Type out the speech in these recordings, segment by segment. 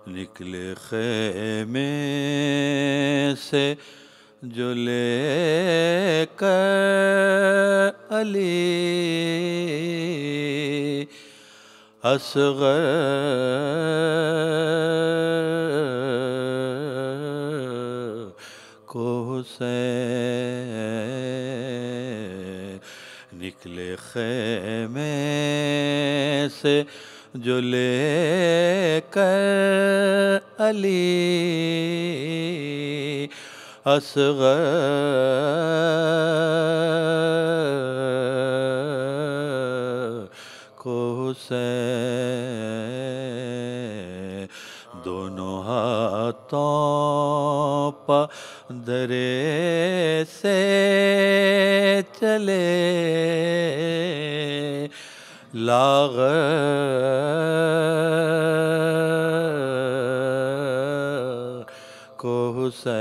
निकले खेमे से जो लेकर अली असगर को हुसैन। निकले खेमे से जो लेकर अली असगर को हुसैन। दोनों हाथों पर दरे से चले लागर को हुसैन।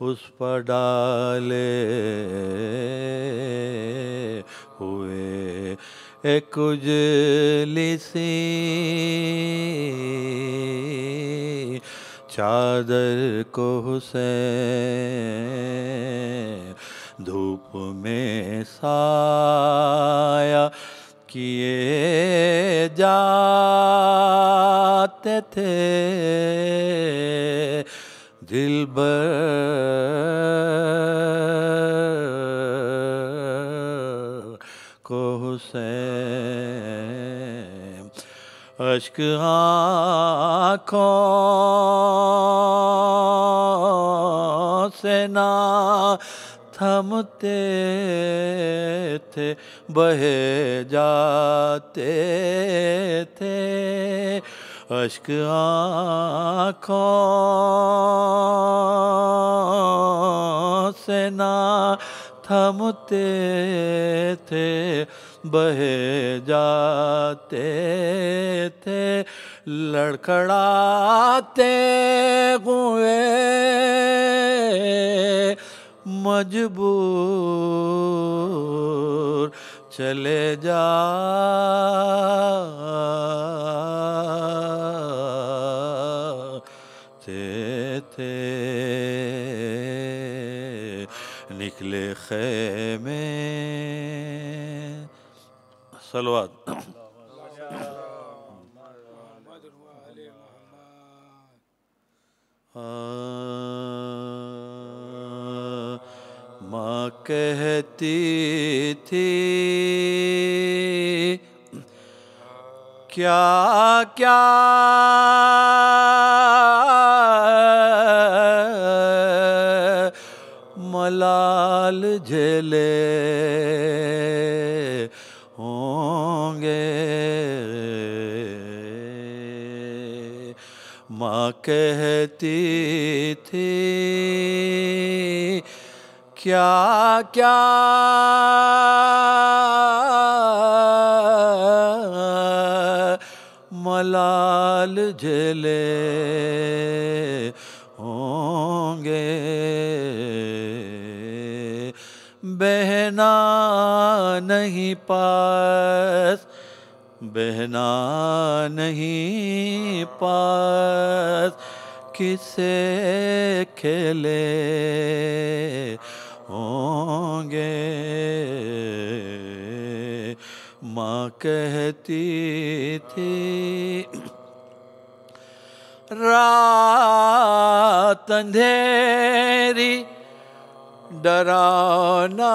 उस पर डाले हुए एक उजली सी चादर को हुसैन धूप में साया किए जाते थे दिलबर को हुसैन। अश्क आँखों से ना थमते थे बहे जाते थे। अश्क आँखों से ना थमते थे बहे जाते थे। लड़खड़ाते हुए मजबूर चले जाते थे। निकले खेमे सलवात माँ कहती थी क्या क्या मलाल झेले होंगे। माँ कहती थी क्या क्या मलाल झेले होंगे। बहना नहीं पास बहना नहीं पास किसे खेले होंगे। माँ कहती थी रात अंधेरी डराना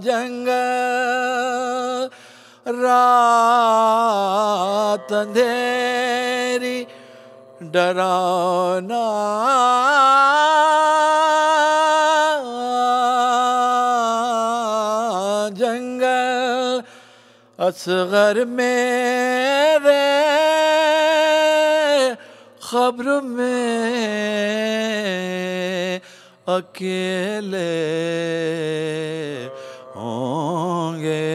जंगल। रात अंधेरी डराना जंगल। असगर मेरे खब्र में अकेले होंगे।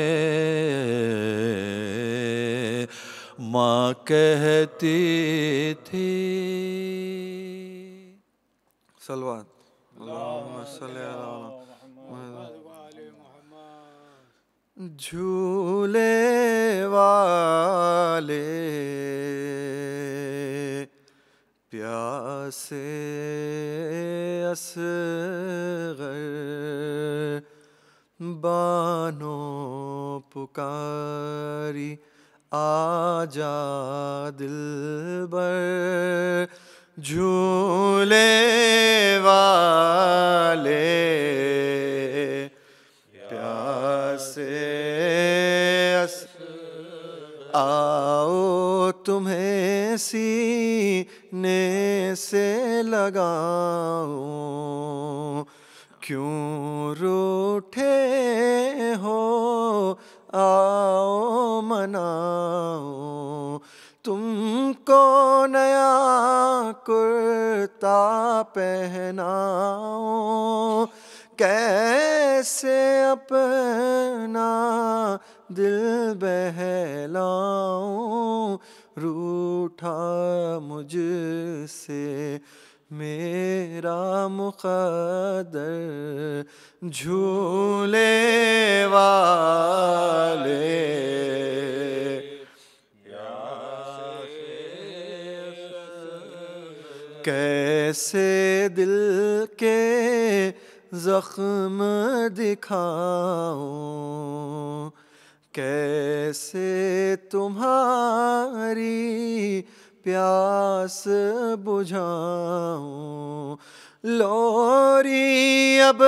माँ कहती थी सलवात अल्लाहुम्मा सल्ली अला झूले वाले प्यासे असगर बानो पुकारी आजा दिलबर। झूले वाले प्यासे आओ तुम्हें सीने से लगाऊं, क्यों रूठे हो आओ मनाऊं, तुमको नया कुर्ता पहनाऊं, कैसे अपना दिल बहलाऊं, रूठा मुझसे मेरा मुक़द्दर। झूले वाले कैसे दिल के ज़ख्म दिखाऊं, कैसे तुम्हारी प्यास बुझाऊं, लोरी अब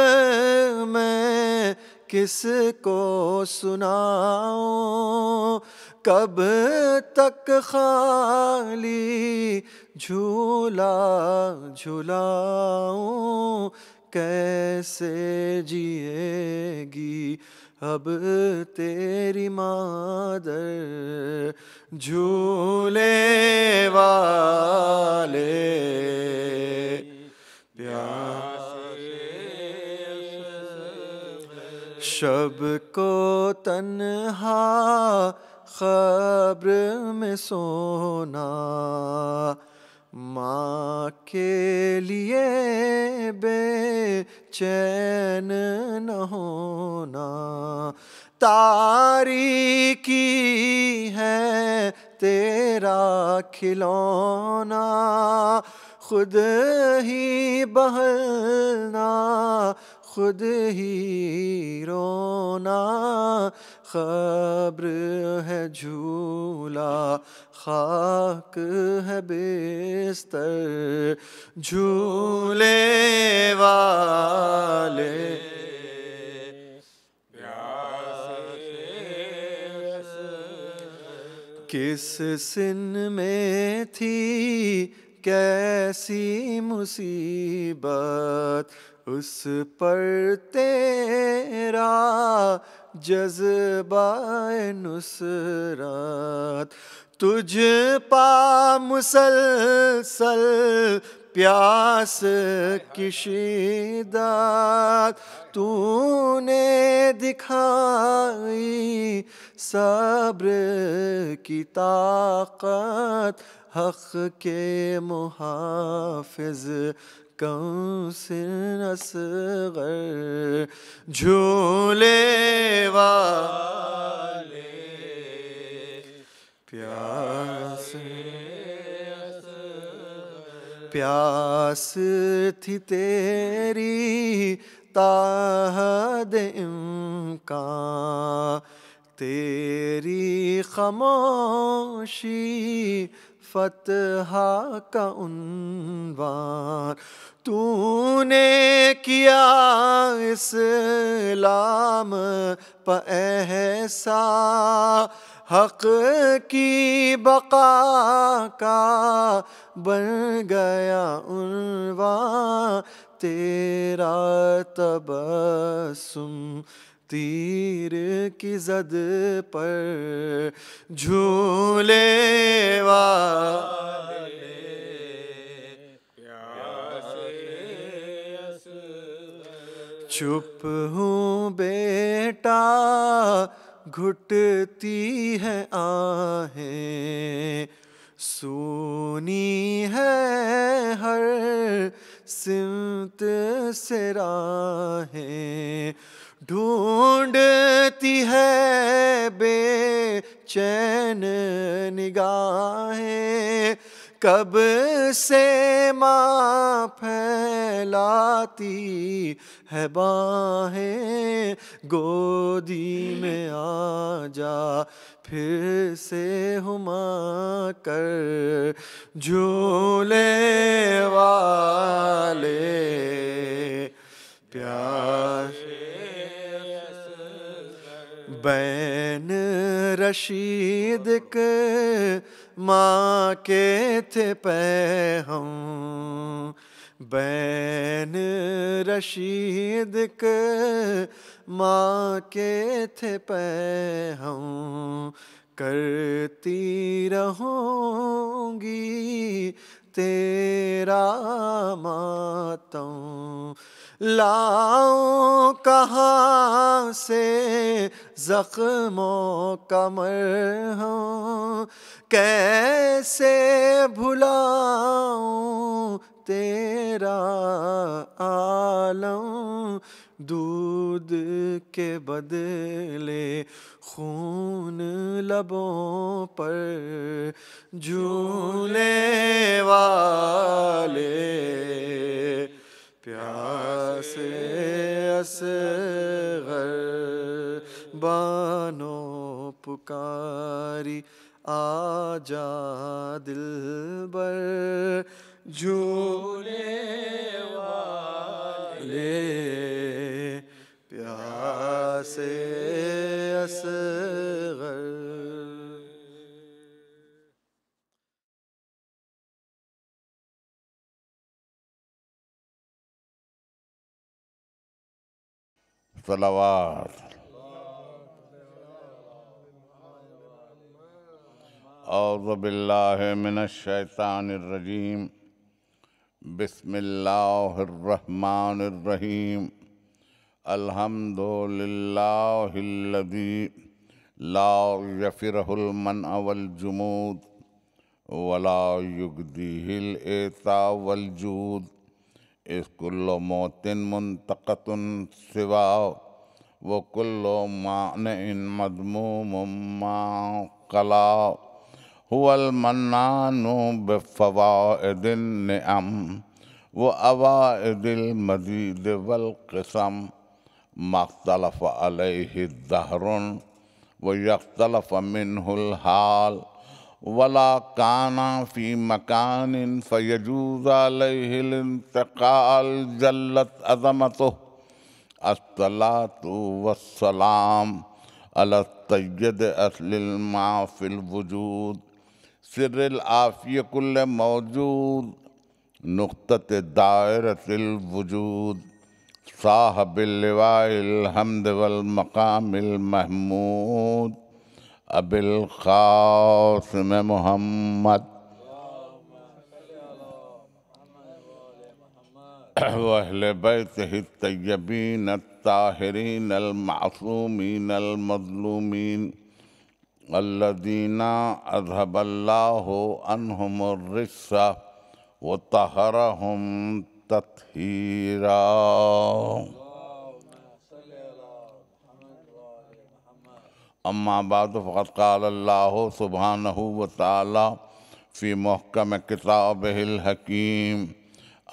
मैं किसको सुनाऊं, कब तक खाली झूला झुलाऊं, कैसे जिएगी अब तेरी मादर। झूले वाले शब को तन्हा ख़ब्र में सोना, माँ के लिए बेचैन न होना, तारीकी है तेरा खिलौना, खुद ही बहलना खुद ही रोना, ख़ब्र है झूला खाक है बिस्तर। झूले वाले किस सिन में थी कैसी मुसीबत, उस पर तेरा जज़्बा-ए नुसरत, तुझ पा मुसलसल प्यास की शिद्दत, तूने दिखाई सब्र की ताकत, हक़ के मुहाफ़िज़ कौंसिन असग़र। झूले वाले प्यास थी तेरी ताहद इम्कान, तेरी ख़मोशी फ़तहा का उन्वान, तूने किया इस्लाम पे एहसान, हक़ की बक़ा का बन गया उन्वान, तेरा तबस्सुम तीर की ज़द पर। झूले वाले चुप हूँ बेटा घुटती है आहें, सुनी है हर सिमत से राहें, ढूंढती है बेचैन निगाहें, कब से माँ फैलाती है बाहें, गोदी में आ जा फिर से हुमा कर, झूले वाले प्यास बैन रशीद के माँ के थे पैहम, बैन रशीद के माँ के थे पैहम, करती रहूंगी तेरा मातम, लाऊं कहाँ से जख्मों का मरहम, कैसे भुलाऊं तेरा आलम, दूध के बदले खून लबों पर, झूले वाले प्यासे असगर, बानो पुकारी आजा दिलबर, झूले वाले प्यासे असगर। सलावात। औज़ु बिल्लाहि मिनश शैतानिर रजीम, बिस्मिल्लाहिर्रहमानिर रहीम, अल्हम्दुलिल्लाहिल्लज़ी ला यफ़िरहुल मनअ वल जुमूद वला युगदीहिल एता वल जूद, इस कुल्लो मौतिन मुंतक़तुन सिवा व कुल्लो मानिन मज़मूमुम मा कला, हुवल मन्नानु बिफ़वाइदिन निअम व अवाइदिल मज़ीद वल क़िसम, मख्तलफ़ अलैहि दहरुन व यख्तलफ़ मिन्हुल हाल, वला काना फ़ी मकानिन फ़यजूज़ अलैहिल इंतिक़ाल जल्लत अज़मतुहु, अस्सलातु वस्सलाम अला सय्यद अस्लिल मा फ़िल वजूद, सिर्रिल आफ़िय कुल्ल मौजूद, नुक़्तत दायरतिल वजूद, साहिबिल लिवाइल हम्द वल मक़ामिल महमूद, अबिल क़ासिम मुहम्मद व अहले बैतिहि तय्यबीन अत्ताहिरीन अल मासूमीन अल मज़लूमीन, अल्लज़ीना अज़हबल्लाहु अन्हुमुर रिज्स व तहरहुम तत्हीरा। अम्मा बाद फ़क़द क़ाल अल्लाहु सुब्हानहु व तआला फ़ी मुहकम किताबिहिल हकीम,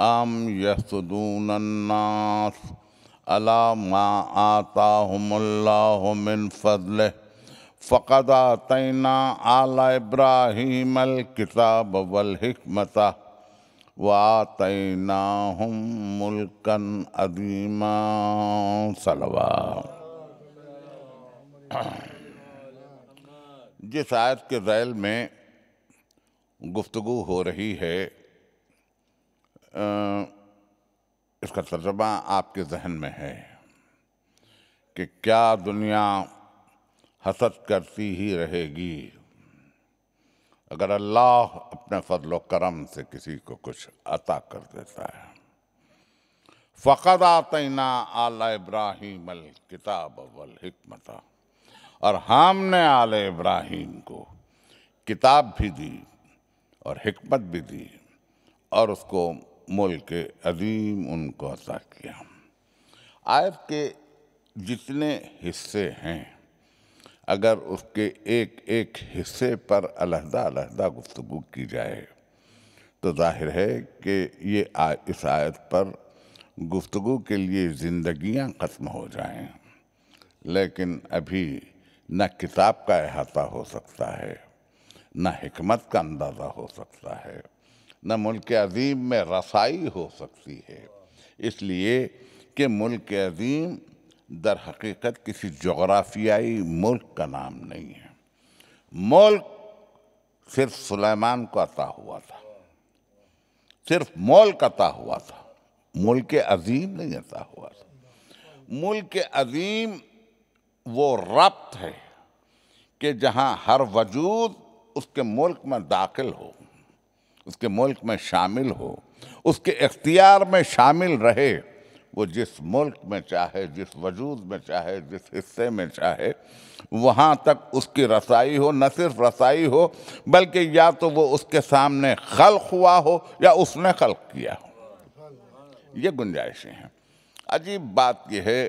अम यहसुदूनन नास अला मा आताहुमुल्लाहु मिन फ़ज़लिहि, फ़क़द आतैना आला इब्राहीमल किताब वल हिकमत व आतैनाहुम मुल्कन अज़ीमा। सलवात। जिस आयत के ज़ैल में गुफ्तगू हो रही है, इसका तर्जुमा आपके जहन में है कि क्या दुनिया हसद करती ही रहेगी अगर अल्लाह अपने फजल करम से किसी को कुछ अता कर देता है। फ़क़द आतैना आला इब्राहीम अल किताब वल हिकमत, और हमने आले इब्राहीम को किताब भी दी और हिकमत भी दी और उसको मुल्क अज़ीम उनको अता किया। आयत के जितने हिस्से हैं, अगर उसके एक एक हिस्से पर अलहदा अलहदा गुफ्तगू की जाए तो जाहिर है कि ये इस आयत पर गुफ्तगू के लिए ज़िंदगियां ख़त्म हो जाएं। लेकिन अभी न किताब का अहाता हो सकता है, न हिकमत का अंदाज़ा हो सकता है, न मुल्क अज़ीम में रसाई हो सकती है, इसलिए कि मुल्क अज़ीम दर हकीकत किसी जोग्राफियाई मुल्क का नाम नहीं है। मुल्क सिर्फ सुलेमान को अता हुआ था, सिर्फ मुल्क अता हुआ था, मुल्क अज़ीम नहीं अता हुआ था। मुल्क अज़ीम वो रब्त है कि जहाँ हर वजूद उसके मुल्क में दाखिल हो, उसके मुल्क में शामिल हो, उसके इख्तियार में शामिल रहे। वो जिस मुल्क में चाहे, जिस वजूद में चाहे, जिस हिस्से में चाहे, वहाँ तक उसकी रसाई हो। न सिर्फ रसाई हो बल्कि या तो वो उसके सामने खल्क हुआ हो या उसने खल्क किया हो। ये गुंजाइशें हैं। अजीब बात यह है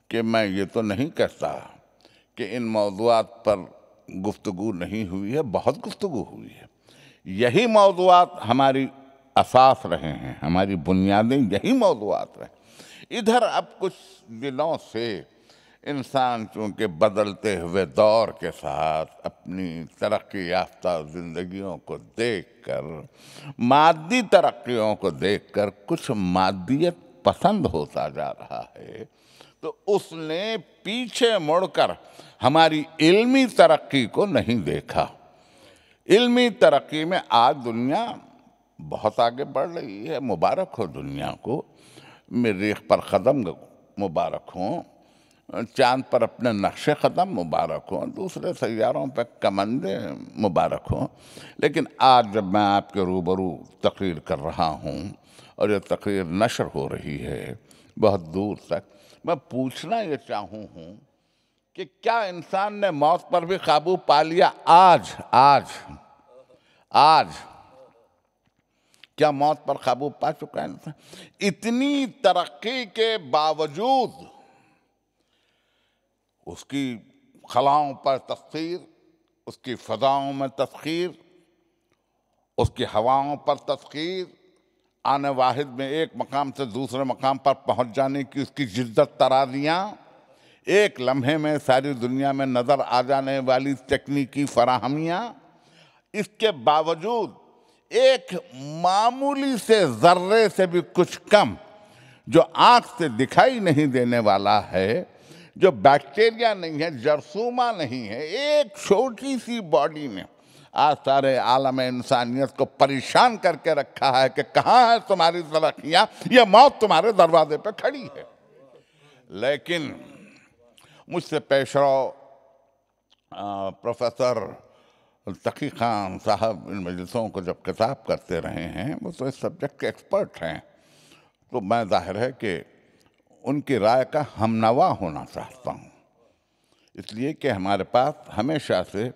कि मैं ये तो नहीं कहता कि इन मौज़ूआत पर गुफ्तगू नहीं हुई है, बहुत गुफ्तगू हुई है। यही मौज़ूआत हमारी असास रहे हैं, हमारी बुनियादें यही मौज़ूआत रहे। इधर अब कुछ दिनों से इंसान चूँकि बदलते हुए दौर के साथ अपनी तरक्की याफ्ता ज़िंदगियों को देखकर, मादी तरक्कियों को देखकर कुछ मादियत पसंद होता जा रहा है, तो उसने पीछे मुड़कर हमारी इल्मी तरक्की को नहीं देखा। इल्मी तरक्की में आज दुनिया बहुत आगे बढ़ रही है, मुबारक हो दुनिया को। मरीख पर क़दम मुबारक हों, चाँद पर अपने नक्शे क़दम मुबारक हों, दूसरे सैयारों पर कमंदे मुबारक हों। लेकिन आज जब मैं आपके रूबरू तकरीर कर रहा हूँ और ये तकरीर नशर हो रही है बहुत दूर तक, मैं पूछना ये चाहूँ हूँ कि क्या इंसान ने मौत पर भी काबू पा लिया? आज आज आज क्या मौत पर काबू पा चुका है इंसान? इतनी तरक्की के बावजूद उसकी खलाओं पर तस्खीर, उसकी फ़ज़ाओं में तस्खीर, उसकी हवाओं पर तस्खीर, आने वाहिद में एक मकाम से दूसरे मकाम पर पहुंच जाने की उसकी जिद्दत तराजियाँ, एक लम्हे में सारी दुनिया में नज़र आ जाने वाली तकनीकी फराहमियाँ, इसके बावजूद एक मामूली से ज़र्रे से भी कुछ कम जो आँख से दिखाई नहीं देने वाला है, जो बैक्टीरिया नहीं है, जरसूमा नहीं है, एक छोटी सी बॉडी ने आज सारे आलम इंसानियत को परेशान करके रखा है कि कहाँ है तुम्हारी तरक्कियाँ, ये मौत तुम्हारे दरवाजे पे खड़ी है। लेकिन मुझसे पेशरो प्रोफेसर तकी खान साहब इन मजलिसों को जब किताब करते रहे हैं, वो तो इस सब्जेक्ट के एक्सपर्ट हैं, तो मैं जाहिर है कि उनकी राय का हमनवा होना चाहता हूँ। इसलिए कि हमारे पास हमेशा से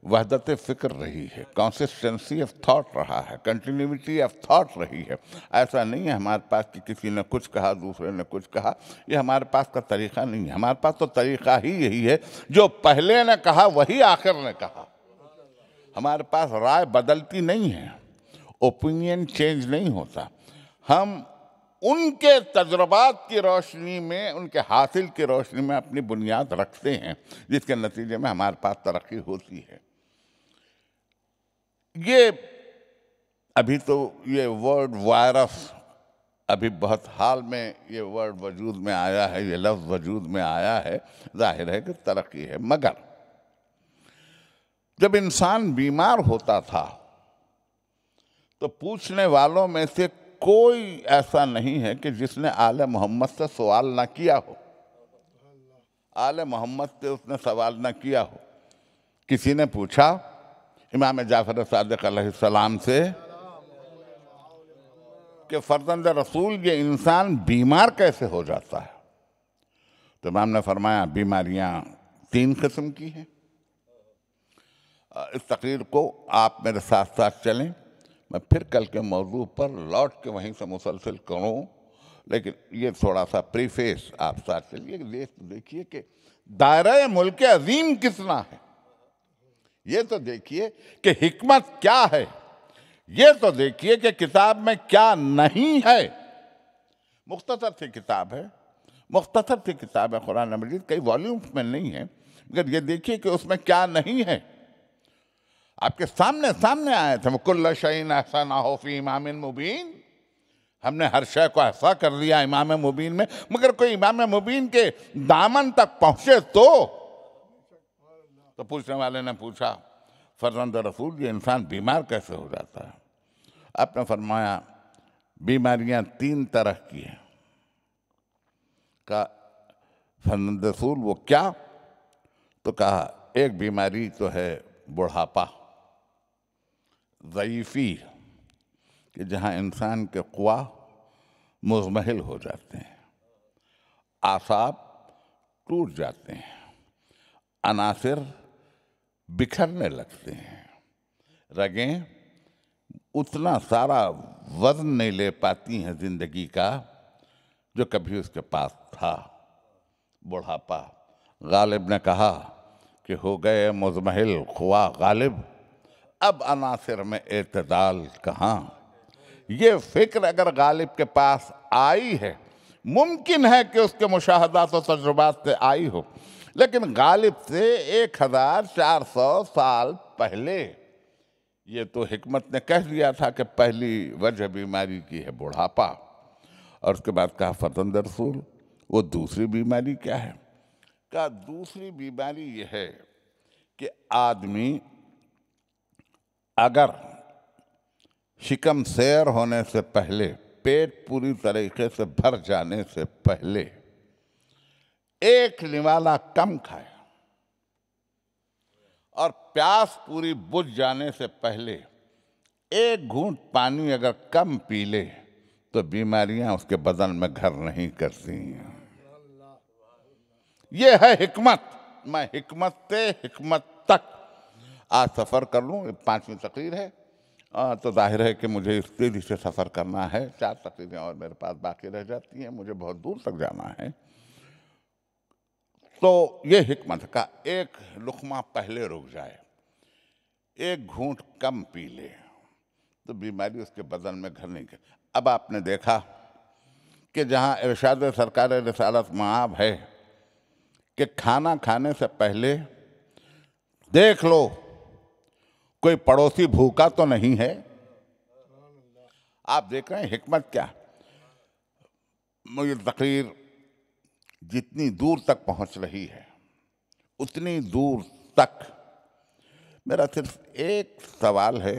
वहदत फ़िक्र रही है, कंसिस्टेंसी ऑफ थॉट रहा है, कंटिन्यूटी ऑफ थॉट रही है। ऐसा नहीं है हमारे पास कि किसी ने कुछ कहा दूसरे ने कुछ कहा, ये हमारे पास का तरीक़ा नहीं है। हमारे पास तो तरीक़ा ही यही है, जो पहले ने कहा वही आखिर ने कहा। हमारे पास राय बदलती नहीं है, ओपिनियन चेंज नहीं होता। हम उनके तजुर्बात की रोशनी में, उनके हासिल की रोशनी में अपनी बुनियाद रखते हैं, जिसके नतीजे में हमारे पास तरक्की होती है। ये अभी तो ये वर्ड वायरस अभी बहुत हाल में ये वर्ड वजूद में आया है, ये लफ्ज़ वजूद में आया है, जाहिर है कि तरक्की है। मगर जब इंसान बीमार होता था तो पूछने वालों में से कोई ऐसा नहीं है कि जिसने आले मोहम्मद से सवाल ना किया हो। आले मोहम्मद से उसने सवाल ना किया हो। किसी ने पूछा इमाम जाफर सादिक अलैहिस्सलाम से कि फर्जंद रसूल ये इंसान बीमार कैसे हो जाता है, तो इमाम ने फरमाया बीमारियां 3 किस्म की हैं। इस तकरीर को आप मेरे साथ साथ चलें, मैं फिर कल के मौजू पर लौट के वहीं से मुसलसल करूं, लेकिन ये थोड़ा सा प्रीफेस आप साथ चलिए, देखिए कि दायरा मुल्क अजीम कितना है। ये तो देखिए कि हिकमत क्या है। ये तो देखिए कि किताब में क्या नहीं है। मुख्तसर सी किताब है, मुख्तसर सी किताब है कुरान मजीद, कई वॉल्यूम्स में नहीं है, मगर ये देखिए कि उसमें क्या नहीं है। आपके सामने सामने आए थे, कुल्ल शैइन अहसनहु फी इमामिन मुबीन, हमने हर शय को ऐसा कर लिया इमाम मुबीन में। मगर कोई इमाम मुबीन के दामन तक पहुंचे तो पूछने वाले ने पूछा, फर्जंद रसूल, ये इंसान बीमार कैसे हो जाता है? आपने फरमाया बीमारियां 3 तरह की हैं। कहा फर्जंद रसूल वो क्या? तो कहा एक बीमारी तो है बुढ़ापा, ज़ईफ़ी, कि जहाँ इंसान के क़ुवा मुज़महिल हो जाते हैं, आसाब टूट जाते हैं, अनासिर बिखरने लगते हैं, रगें उतना सारा वज़न नहीं ले पाती हैं ज़िंदगी का जो कभी उसके पास था। बुढ़ापा। गालिब ने कहा कि हो गए मुज़महिल क़ुवा गालिब, अब अनासिर में एतदाल कहाँ। ये फिक्र अगर गालिब के पास आई है, मुमकिन है कि उसके मुशाहदात और तजुर्बात से आई हो, लेकिन गालिब से 1400 साल पहले ये तो हिकमत ने कह दिया था कि पहली वजह बीमारी की है बुढ़ापा। और उसके बाद कहा फर्जंद रसूल वो दूसरी बीमारी क्या है? कहा दूसरी बीमारी ये है कि आदमी अगर शिकम सैर होने से पहले, पेट पूरी तरीके से भर जाने से पहले एक निवाला कम खाए और प्यास पूरी बुझ जाने से पहले एक घूंट पानी अगर कम पी ले तो बीमारियां उसके बदन में घर नहीं करती। ये है हिकमत। मैं हिकमत से हिकमत तक आज सफ़र कर लूँ। 5वीं तकरीर है तो जाहिर है कि मुझे इस तेज़ी से सफ़र करना है। 4 तकरीरें और मेरे पास बाकी रह जाती हैं, मुझे बहुत दूर तक जाना है। तो ये हिकमत का एक लुक़मा पहले रुक जाए, एक घूंट कम पी ले तो बीमारी उसके बदन में घर नहीं कर। अब आपने देखा कि जहाँ इरशाद सरकार रिसालत मआब है कि खाना खाने से पहले देख लो कोई पड़ोसी भूखा तो नहीं है। आप देख रहे हैं हिकमत क्या। मुझे तकरीर जितनी दूर तक पहुंच रही है उतनी दूर तक मेरा सिर्फ एक सवाल है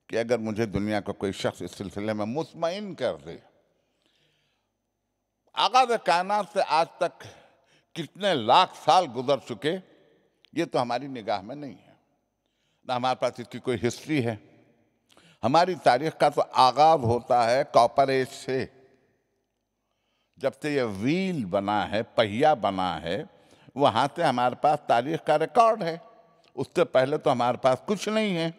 कि अगर मुझे दुनिया का कोई शख्स इस सिलसिले में मुतमईन कर दे, आगाज़ कायनात से आज तक कितने लाख साल गुजर चुके, ये तो हमारी निगाह में नहीं है, ना हमारे पास इसकी कोई हिस्ट्री है। हमारी तारीख का तो आगाज होता है कॉपर एज से, जब से ये व्हील बना है, पहिया बना है, वहाँ से हमारे पास तारीख का रिकॉर्ड है। उससे पहले तो हमारे पास कुछ नहीं है।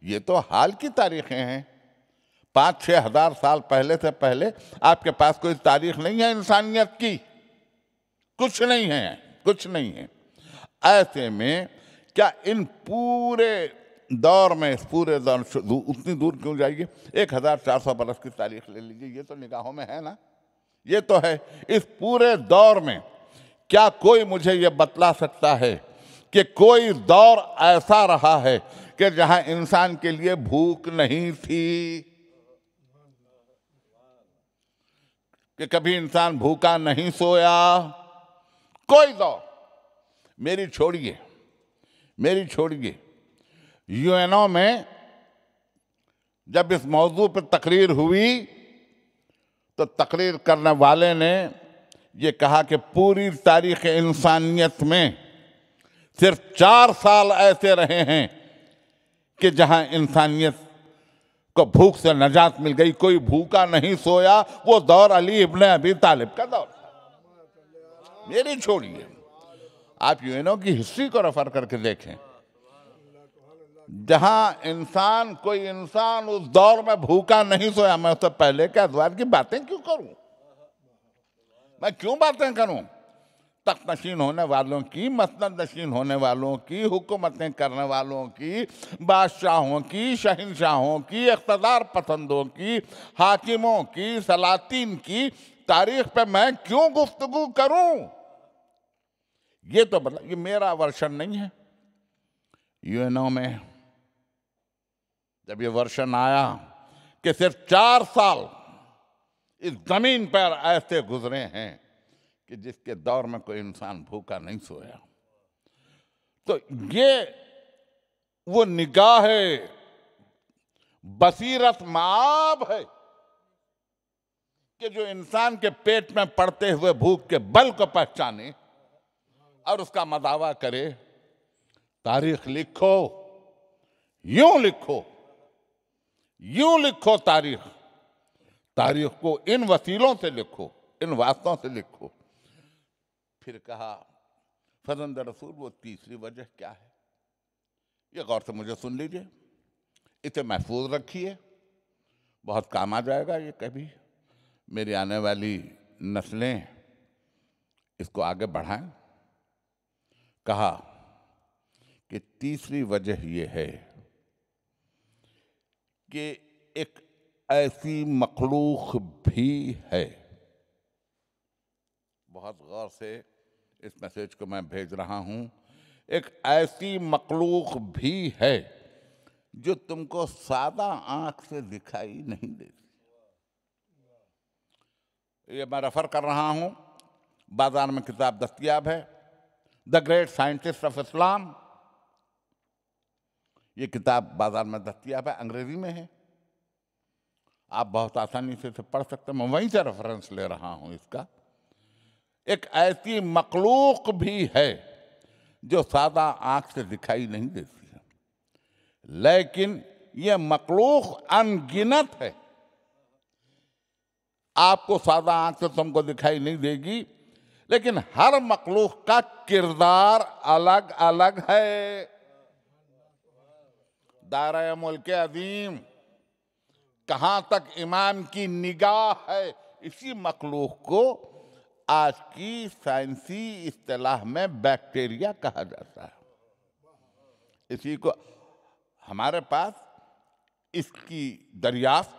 ये तो हाल की तारीखें हैं। 5-6 हज़ार साल पहले से पहले आपके पास कोई तारीख नहीं है इंसानियत की, कुछ नहीं है, कुछ नहीं है। ऐसे में क्या इन पूरे दौर में, इस पूरे दौर उतनी दूर क्यों जाइए, 1400 बरस की तारीख ले लीजिए, ये तो निगाहों में है ना, ये तो है। इस पूरे दौर में क्या कोई मुझे ये बतला सकता है कि कोई दौर ऐसा रहा है कि जहां इंसान के लिए भूख नहीं थी, कि कभी इंसान भूखा नहीं सोया? कोई दौर। मेरी छोड़िए यूएनओ में जब इस मौजू पर तकरीर हुई तो तकरीर करने वाले ने ये कहा कि पूरी तारीख इंसानियत में सिर्फ 4 साल ऐसे रहे हैं कि जहां इंसानियत को भूख से नजात मिल गई, कोई भूखा नहीं सोया। वो दौर अली इब्ने अबी तालिब का दौर। मेरी छोड़िए, आप यूएनओ की हिस्ट्री को रेफर करके देखें, जहां कोई इंसान उस दौर में भूखा नहीं सोया। मैं उससे पहले के अदवार की बातें क्यों करूं? मैं क्यों बातें करूं? तख्त नशीन होने वालों की, मसनद नशीन होने वालों की, हुकूमतें करने वालों की, बादशाहों की, शहंशाहों की, इख्तदार पसंदों की, हाकिमों की, सलातीन की तारीख पे मैं क्यों गुफ्तगू करूं? ये तो बता, ये मेरा वर्षन नहीं है। यूएनओ में जब ये वर्षन आया कि सिर्फ 4 साल इस जमीन पर ऐसे गुजरे हैं कि जिसके दौर में कोई इंसान भूखा नहीं सोया, तो ये वो निगाह बसीरत माब है कि जो इंसान के पेट में पड़ते हुए भूख के बल को पहचाने और उसका मदावा करे। तारीख लिखो, यूं लिखो, यूं लिखो तारीख। तारीख को इन वसीलों से लिखो, इन वास्तों से लिखो। फिर कहा फजंद रसूल वो तीसरी वजह क्या है? ये गौर से मुझे सुन लीजिए, इसे महफूज रखिए, बहुत काम आ जाएगा ये। कभी मेरी आने वाली नस्लें इसको आगे बढ़ाएं। कहा कि तीसरी वजह ये है कि एक ऐसी मखलूक भी है, बहुत गौर से इस मैसेज को मैं भेज रहा हूं, एक ऐसी मखलूक भी है जो तुमको सादा आंख से दिखाई नहीं देती। ये मैं रेफर कर रहा हूं, बाजार में किताब दस्तयाब है, the great scientist of Islam. ये किताब बाजार में दस्तयाब है, अंग्रेजी में है, आप बहुत आसानी से इसे पढ़ सकते हैं। मैं वहीं से रेफरेंस ले रहा हूं इसका। एक ऐसी मखलूक भी है जो सादा आंख से दिखाई नहीं देती है, लेकिन यह मखलूक अनगिनत है। आपको सादा आंख से तुमको दिखाई नहीं देगी, लेकिन हर मखलूक का किरदार अलग अलग है। दायरा मुल्क अजीम, कहां तक इमाम की निगाह है, इसी मखलूक को आज की साइंसी इस्तिलाह में बैक्टीरिया कहा जाता है। इसी को हमारे पास इसकी दरियाफ्त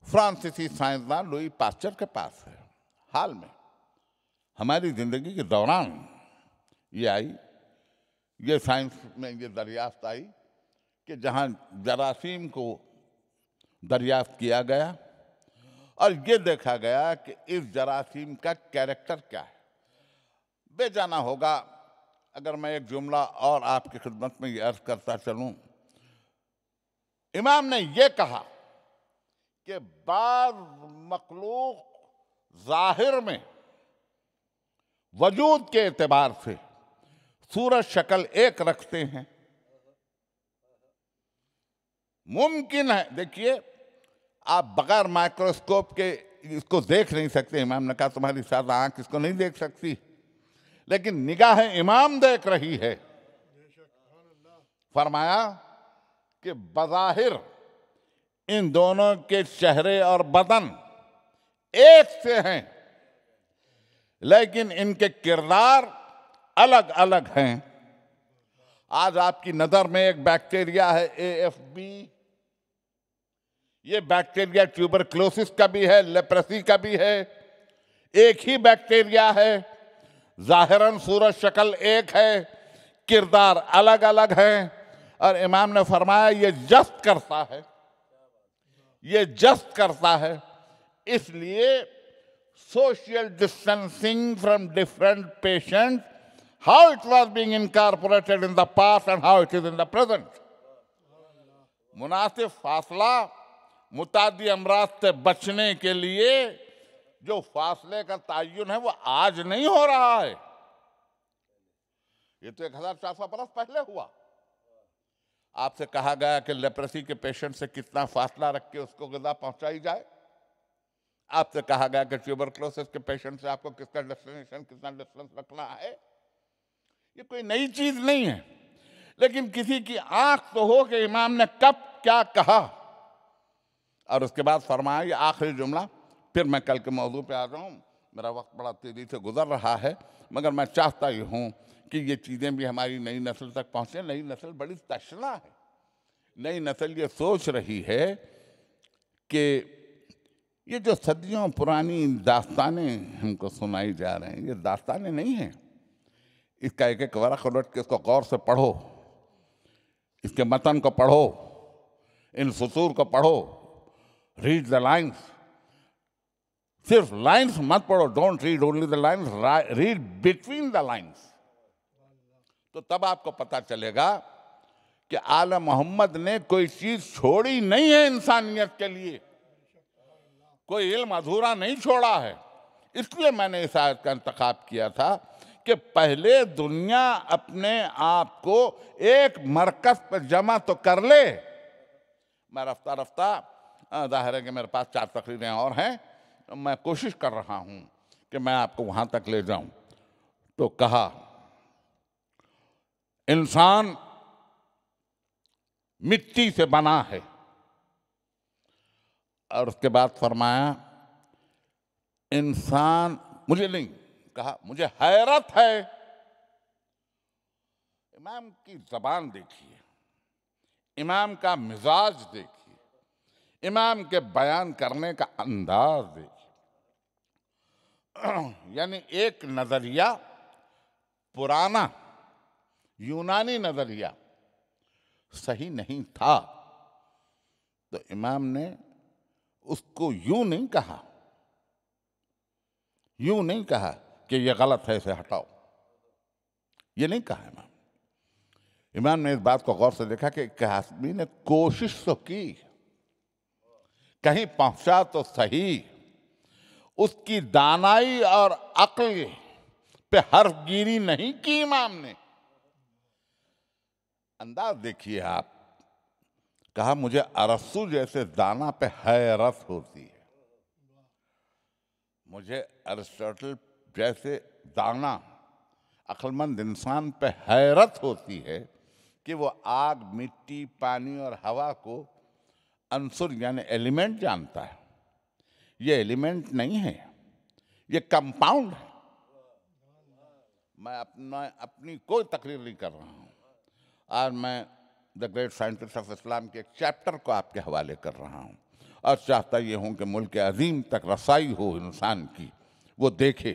फ्रांसीसी साइंसदान लुई पास्चर के पास है। हाल में हमारी जिंदगी के दौरान ये आई, ये साइंस में ये दरियाफ्त आई कि जहां जरासीम को दरियाफ्त किया गया और ये देखा गया कि इस जरासीम का कैरेक्टर क्या है। बेजाना होगा अगर मैं एक जुमला और आपकी खिदमत में ये अर्ज करता चलूं। इमाम ने ये कहा कि बाज़ मखलूक जाहिर में वजूद के एतबार से सूरत शक्ल एक रखते हैं। मुमकिन है, देखिए आप बगैर माइक्रोस्कोप के इसको देख नहीं सकते। इमाम ने कहा तुम्हारी सादा आंख इसको नहीं देख सकती, लेकिन निगाह इमाम देख रही है। फरमाया कि बज़ाहिर इन दोनों के चेहरे और बदन एक से हैं, लेकिन इनके किरदार अलग अलग हैं। आज आपकी नजर में एक बैक्टीरिया है AFB, ये बैक्टीरिया ट्यूबरक्लोसिस का भी है, लेप्रेसी का भी है। एक ही बैक्टीरिया है, जाहिरन सूरत शक्ल एक है, किरदार अलग अलग हैं। और इमाम ने फरमाया ये जस्त करता है, ये जस्त करता है। इसलिए social distancing from different patients, how it was being incorporated in the past and how it is in the present. मुनासिब फासला मुतादी अमराज से बचने के लिए जो फासले का तयन है वो आज नहीं हो रहा है, ये तो 1400 बरस पहले हुआ। आपसे कहा गया कि लेप्रेसी के पेशेंट से कितना फासला रख के उसको ग़िज़ा पहुंचाई जाए। आपसे कहा गया कि ट्यूबरक्लोसिस के पेशेंट से आपको कितना डिस्टेंस रखना है। ये कोई नई चीज नहीं है, लेकिन किसी की आंख तो हो कि इमाम ने कब क्या कहा। और उसके बाद फरमाया, ये आखिरी जुमला, फिर मैं कल के मौजू पे आ जाऊं। मेरा वक्त बड़ा तेजी से गुजर रहा है, मगर मैं चाहता ही हूँ कि ये चीज़ें भी हमारी नई नस्ल तक पहुँचे। नई नस्ल बड़ी तशना है। नई नस्ल ये सोच रही है कि ये जो सदियों पुरानी दास्तानें हमको सुनाई जा रही हैं, ये दास्तानें नहीं हैं। इसका एक एक वरक़ उलट के इसको गौर से पढ़ो, इसके मतन को पढ़ो, इन फुसूर को पढ़ो, रीड द लाइन्स। सिर्फ लाइन्स मत पढ़ो, don't read only the lines, read between the lines. तो तब आपको पता चलेगा कि आला मोहम्मद ने कोई चीज छोड़ी नहीं है इंसानियत के लिए, कोई इल्म अधूरा नहीं छोड़ा है। इसलिए मैंने इस आयत का इंतखाब किया था कि पहले दुनिया अपने आप को एक मरकज पर जमा तो कर ले। मैं रफ्ता रफ्ता, जाहिर है कि मेरे पास 4 तकरीरें और हैं, मैं कोशिश कर रहा हूं कि मैं आपको वहां तक ले जाऊं। तो कहा इंसान मिट्टी से बना है, और उसके बाद फरमाया इंसान, मुझे नहीं कहा, मुझे हैरत है। इमाम की जबान देखिए, इमाम का मिजाज देखिए, इमाम के बयान करने का अंदाज देखिए। यानी एक नजरिया, पुराना यूनानी नजरिया सही नहीं था, तो इमाम ने उसको यूं नहीं कहा, यूं नहीं कहा कि ये गलत है, इसे हटाओ, ये नहीं कहा इमाम। इमाम ने इस बात को गौर से देखा कि एक आदमी ने कोशिश तो की, कहीं पहुंचा तो सही। उसकी दानाई और अक्ल पे हर्फगिरी नहीं की इमाम ने। अंदाज देखिए आप, कहा मुझे अरस्तु जैसे दाना पे हैरत होती है, मुझे अरिस्टोटल जैसे दाना अक्लमंद इंसान पे हैरत होती है कि वो आग, मिट्टी, पानी और हवा को अंसुर यानी एलिमेंट जानता है। ये एलिमेंट नहीं है, ये कंपाउंड है। मैं अपनी कोई तकरीर नहीं कर रहा हूँ। आज मैं the great scientist of Islam के एक चैप्टर को आपके हवाले कर रहा हूँ, और चाहता ये हूँ कि मुल्क अजीम तक रसाई हो इंसान की, वो देखे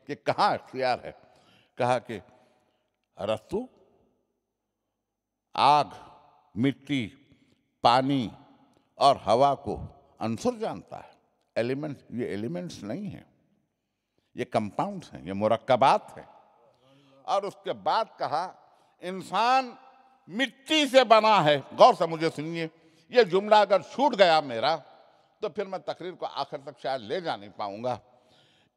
कि कहाँ इख्तियार है। कहा कि अरस्तु आग, मिट्टी, पानी और हवा को अंसुर जानता है, एलिमेंट्स। ये एलिमेंट्स नहीं हैं, ये कंपाउंड्स हैं, ये मुरक्कबात हैं। और उसके बाद कहा इंसान मिट्टी से बना है। गौर से मुझे सुनिए, ये जुमला अगर छूट गया मेरा तो फिर मैं तकरीर को आखिर तक शायद ले जा नहीं पाऊंगा।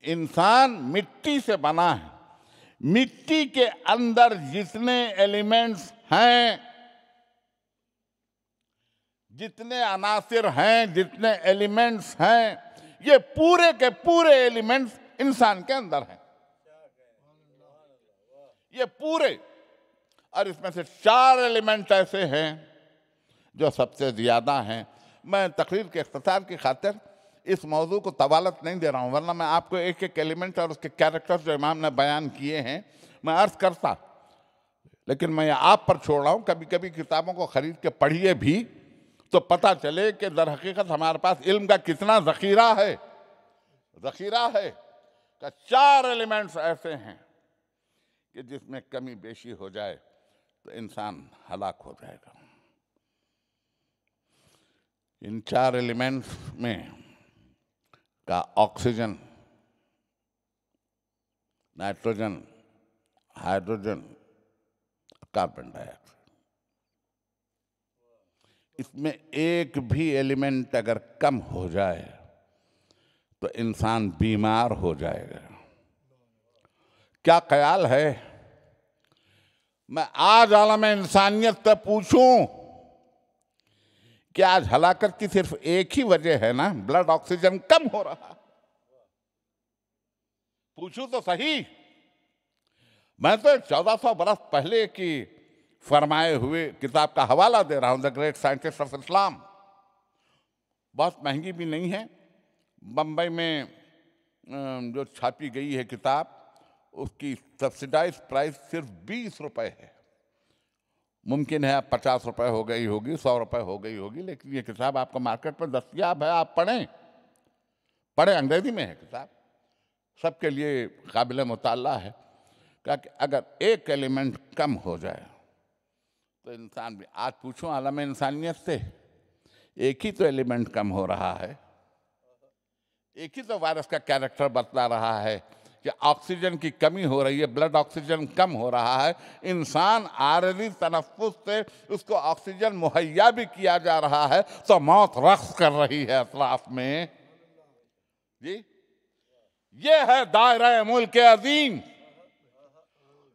इंसान मिट्टी से बना है, मिट्टी के अंदर जितने एलिमेंट्स हैं, जितने अनासिर हैं, जितने एलिमेंट्स हैं, ये पूरे के पूरे एलिमेंट्स इंसान के अंदर हैं, ये पूरे। और इसमें से 4 एलिमेंट ऐसे हैं जो सबसे ज्यादा हैं। मैं तकरीर के इख्तिसार की खातिर इस मौजू को तवालत नहीं दे रहा हूँ, वरना मैं आपको एक एक एलिमेंट और उसके कैरेक्टर्स जो इमाम ने बयान किए हैं मैं अर्ज करता, लेकिन मैं आप पर छोड़ रहा हूँ। कभी कभी किताबों को खरीद के पढ़िए भी तो पता चले कि दर हकीकत हमारे पास इल्म का कितना ज़ख़ीरा है। ज़ख़ीरा है कि 4 एलिमेंट्स ऐसे हैं कि जिसमें कमी बेशी हो जाए तो इंसान हलाक हो जाएगा। इन 4 एलिमेंट्स में का oxygen, nitrogen, hydrogen, carbon dioxide, इसमें एक भी एलिमेंट अगर कम हो जाए तो इंसान बीमार हो जाएगा। क्या ख्याल है, मैं आज आलम इंसानियत से पूछूं कि आज हलाकत की सिर्फ एक ही वजह है ना, ब्लड ऑक्सीजन कम हो रहा। पूछूं तो सही। मैं तो 1400 बरस पहले की फरमाए हुए किताब का हवाला दे रहा हूं, the great scientist of Islam. बहुत महंगी भी नहीं है, बम्बई में जो छापी गई है किताब, उसकी सब्सिडाइज प्राइस सिर्फ 20 रुपए है। मुमकिन है 50 रुपए हो गई होगी, 100 रुपए हो गई होगी, लेकिन ये किताब आपको मार्केट में दस्तयाब है, आप पढ़ें। अंग्रेजी में है किताब, सबके लिए काबिल मुताला है। कि अगर एक एलिमेंट कम हो जाए तो इंसान भी, आज पूछो आलम इंसानियत से, एक ही तो एलिमेंट कम हो रहा है, एक ही तो वायरस का कैरेक्टर बतला रहा है कि ऑक्सीजन की कमी हो रही है, ब्लड ऑक्सीजन कम हो रहा है। इंसान आरजी तनफ्फुस से उसको ऑक्सीजन मुहैया भी किया जा रहा है तो मौत रक्स कर रही है अतराफ में। जी, ये है दायरा मुल्क अजीम,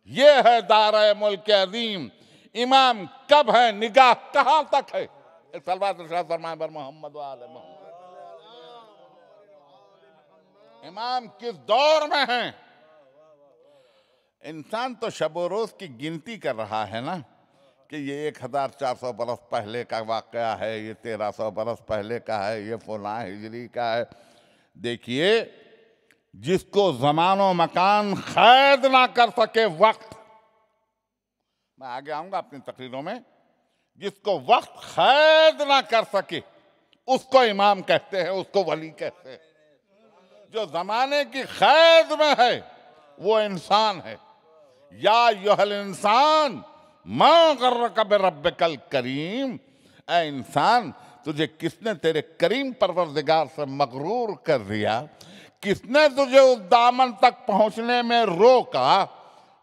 ये है दायरा मुल्क अजीम। इमाम कब है, निगाह कहां तक है? सलवात फरमाए बर मोहम्मद वाले मोहम्मद। इमाम किस दौर में है? इंसान तो शब रोज की गिनती कर रहा है ना, कि ये 1400 बरस पहले का वाकया है, ये 1300 बरस पहले का है, ये फलां हिजरी का है। देखिए, जिसको जमानो मकान कैद ना कर सके वक्त, मैं आगे आऊंगा अपनी तकरीरों में, जिसको वक्त कैद ना कर सके उसको इमाम कहते हैं, उसको वली कहते हैं। जो जमाने की कैद में है वो इंसान है। या युहल इंसान मां गर्रका बिरब्बिकल करीम, ऐ इंसान तुझे किसने तेरे करीम परवरदिगार से मगरूर कर दिया, किसने तुझे उस दामन तक पहुंचने में रोका।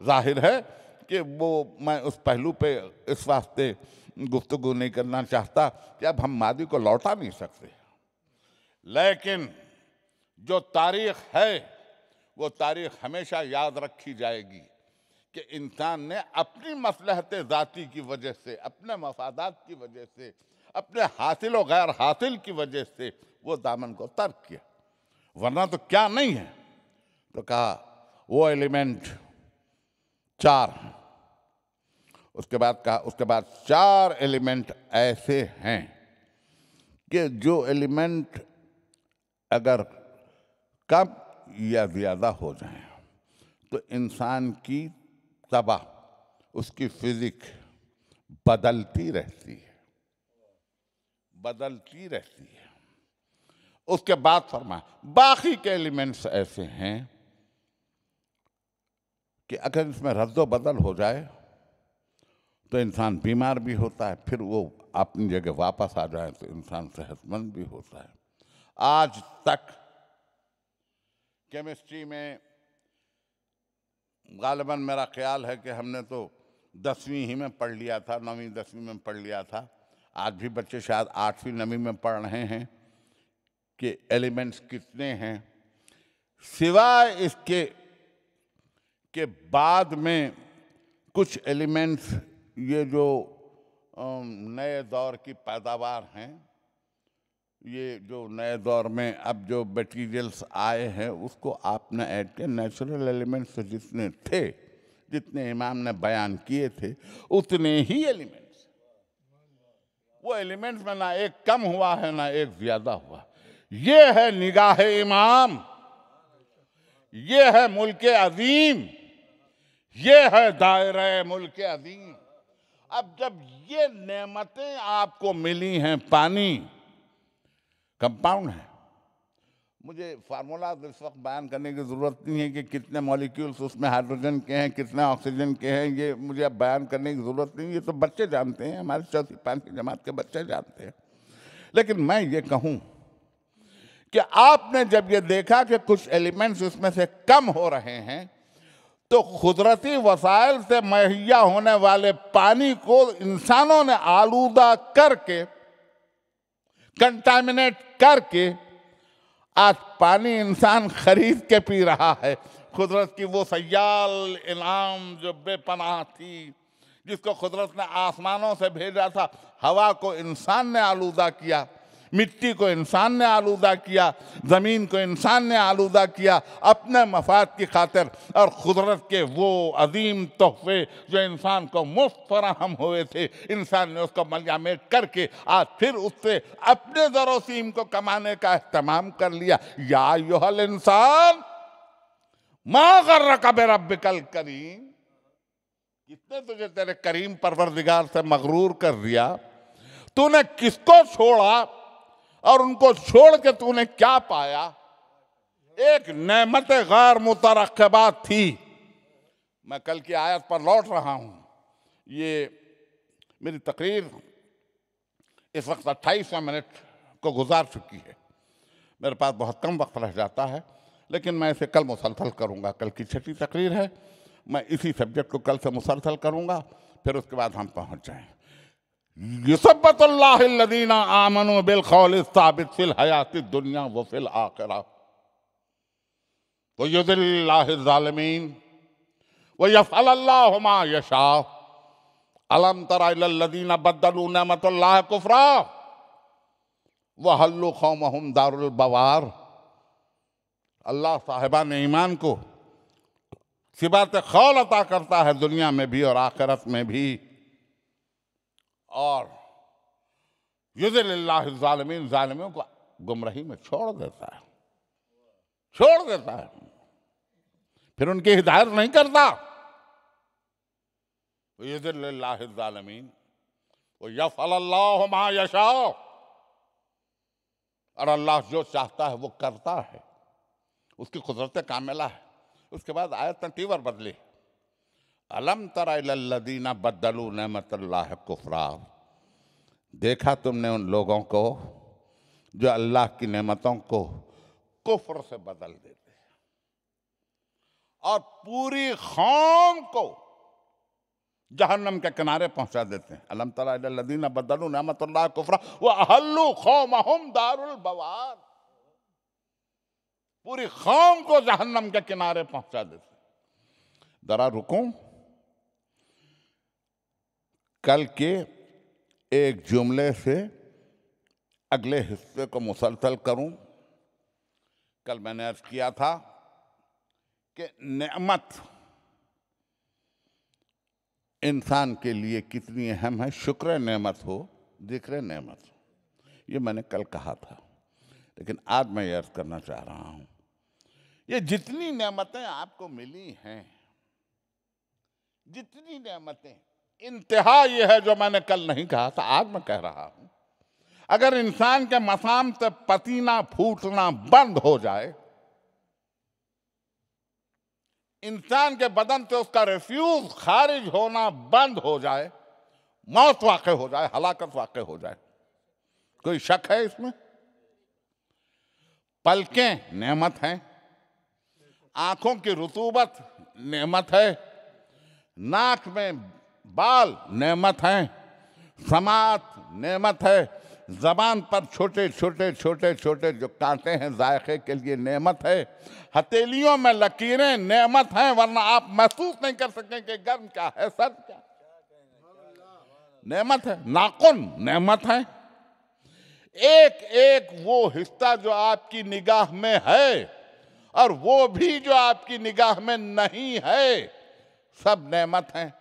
जाहिर है कि वो, मैं उस पहलू पे इस वास्ते गुफ्तगू नहीं करना चाहता कि अब हम मादी को लौटा नहीं सकते, लेकिन जो तारीख है वो तारीख हमेशा याद रखी जाएगी कि इंसान ने अपनी मसलहत ज़ाती की वजह से, अपने मफादात की वजह से, अपने हासिल और गैर हासिल की वजह से वो दामन को तर्क किया, वरना तो क्या नहीं है। तो कहा वो एलिमेंट 4, उसके बाद कहा, उसके बाद 4 एलिमेंट ऐसे हैं कि जो एलिमेंट अगर कम या ज़्यादा हो जाए तो इंसान की तबाह, उसकी फिजिक बदलती रहती है, बदलती रहती है। उसके बाद फरमाया बाकी के एलिमेंट्स ऐसे हैं कि अगर इसमें रद्दो बदल हो जाए तो इंसान बीमार भी होता है, फिर वो अपनी जगह वापस आ जाए तो इंसान सेहतमंद भी होता है। आज तक केमिस्ट्री में गालिबन मेरा ख्याल है कि हमने तो 10वीं ही में पढ़ लिया था, 9वीं 10वीं में पढ़ लिया था। आज भी बच्चे शायद 8वीं 9वीं में पढ़ रहे हैं कि एलिमेंट्स कितने हैं। सिवाय इसके के बाद में कुछ एलिमेंट्स, ये जो नए दौर की पैदावार हैं, ये जो नए दौर में अब जो मटीरियल्स आए हैं उसको आपने ऐड किया। नेचुरल एलिमेंट्स जितने थे, जितने इमाम ने बयान किए थे, उतने ही एलिमेंट्स, वो एलिमेंट्स में ना एक कम हुआ है ना एक ज्यादा हुआ। ये है निगाह इमाम, ये है मुल्क अजीम, ये है दायरा मुल्क अजीम। अब जब ये नेमतें आपको मिली हैं, पानी कंपाउंड है, मुझे फार्मूला इस वक्त बयान करने की ज़रूरत नहीं है कि कितने मॉलिक्यूल्स उसमें हाइड्रोजन के हैं, कितने ऑक्सीजन के हैं, ये मुझे अब बयान करने की ज़रूरत नहीं, ये तो बच्चे जानते हैं, हमारे 4वीं 5वीं जमात के बच्चे जानते हैं। लेकिन मैं ये कहूँ कि आपने जब ये देखा कि कुछ एलिमेंट्स उसमें से कम हो रहे हैं तो कुदरती वसाइल से मुहैया होने वाले पानी को इंसानों ने आलूदा करके, कंटामिनेट करके, आज पानी इंसान खरीद के पी रहा है। कुदरत की वो सयाल इनाम जो बेपनाह थी, जिसको कुदरत ने आसमानों से भेजा था, हवा को इंसान ने आलूदा किया। मिट्टी को इंसान ने आलूदा किया, ज़मीन को इंसान ने आलूदा किया अपने मफाद की खातिर, और कुदरत के वो अजीम तोहफे जो इंसान को मुफ्त फराहम हुए थे, इंसान ने उसको मलयामेट करके आज फिर उससे अपने ज़रोसीम को कमाने का इस्तेमाल कर लिया। या अय्युहल इंसान मा गर्रक बिरब्बिकल करीम, किसने तुझे तेरे करीम परवरदिगार से मगरूर कर दिया? तूने किसको छोड़ा और उनको छोड़ के तूने क्या पाया? एक नेमत गैर मुतरक़्क़बात थी। मैं कल की आयत पर लौट रहा हूं। ये मेरी तकरीर इस वक्त 28वां मिनट को गुजार चुकी है। मेरे पास बहुत कम वक्त रह जाता है, लेकिन मैं इसे कल मुसलसल करूंगा। कल की 6ठी तकरीर है, मैं इसी सब्जेक्ट को कल से मुसलसल करूंगा, फिर उसके बाद हम पहुंच जाएं। युसब्बितुल्लाहुल्लज़ीना आमनू बिल क़ौलि साबित फिल हयातिद दुनिया व फिल आखिरा व युज़िल्लुल्लाहुल ज़ालिमीन व यफ़अलुल्लाहु मा यशा। अलम तरा इलल्लज़ीना बद्दलू निअमतुल्लाहि कुफ़रा व हल्लू क़ौमहुम दारुल बवार। अल्लाह साहिबान ईमान को सिबात खौल अता करता है दुनिया में भी और आखिरत में भी, और युज़िल्लुल्लाहुल ज़ालिमीन, ज़ालिमों को गुमराही में छोड़ देता है, फिर उनकी हिदायत नहीं करता। युज़िल्लुल्लाहुल ज़ालिमीन व यफ़अलुल्लाहु मा यशा, और अल्लाह जो चाहता है वो करता है, उसकी कुदरत कामिला है। उसके बाद आयत तीवर बदली। अलम तरा इलल्लज़ीना बद्दलू निअमतुल्लाहि कुफ़रा, देखा तुमने उन लोगों को जो अल्लाह की नेमतों को कुफ्र से बदल देते हैं और पूरी कौम को जहन्नम के किनारे पहुंचा देते हैं। अलम तरा इलल्लज़ीना बद्दलू निअमतुल्लाहि कुफ़रा व अहल्लू क़ौमहुम दारुल बवार, पूरी कौम को जहन्नम के किनारे पहुंचा देते हैं। जरा रुकूं, कल के एक जुमले से अगले हिस्से को मुसलसल करूं। कल मैंने अर्ज किया था कि नेमत इंसान के लिए कितनी अहम है। शुक्र नेमत हो, जिक्र नेमत हो, ये मैंने कल कहा था, लेकिन आज मैं ये अर्ज करना चाह रहा हूं, ये जितनी नेमतें आपको मिली हैं, जितनी नेमतें, इंतहा ये है जो मैंने कल नहीं कहा था, आज मैं कह रहा हूं। अगर इंसान के मसाम से पसीना फूटना बंद हो जाए, इंसान के बदन से उसका रिफ्यूज खारिज होना बंद हो जाए, मौत वाक़ हो जाए, हलाकत वाक़ हो जाए, कोई शक है इसमें? पलकें नेमत हैं, आंखों की रुतूबत नेमत है, नाक में बाल नेमत हैं, समात नेमत है, जबान पर छोटे छोटे छोटे छोटे जो कांटे हैं जायके के लिए नेमत है, हथेलियों में लकीरें नेमत हैं, वरना आप महसूस नहीं कर सकेंगे गर्म क्या है, सर्द क्या नेमत है। नाखून नेमत है। एक एक वो हिस्सा जो आपकी निगाह में है और वो भी जो आपकी निगाह में नहीं है, सब नेमत हैं।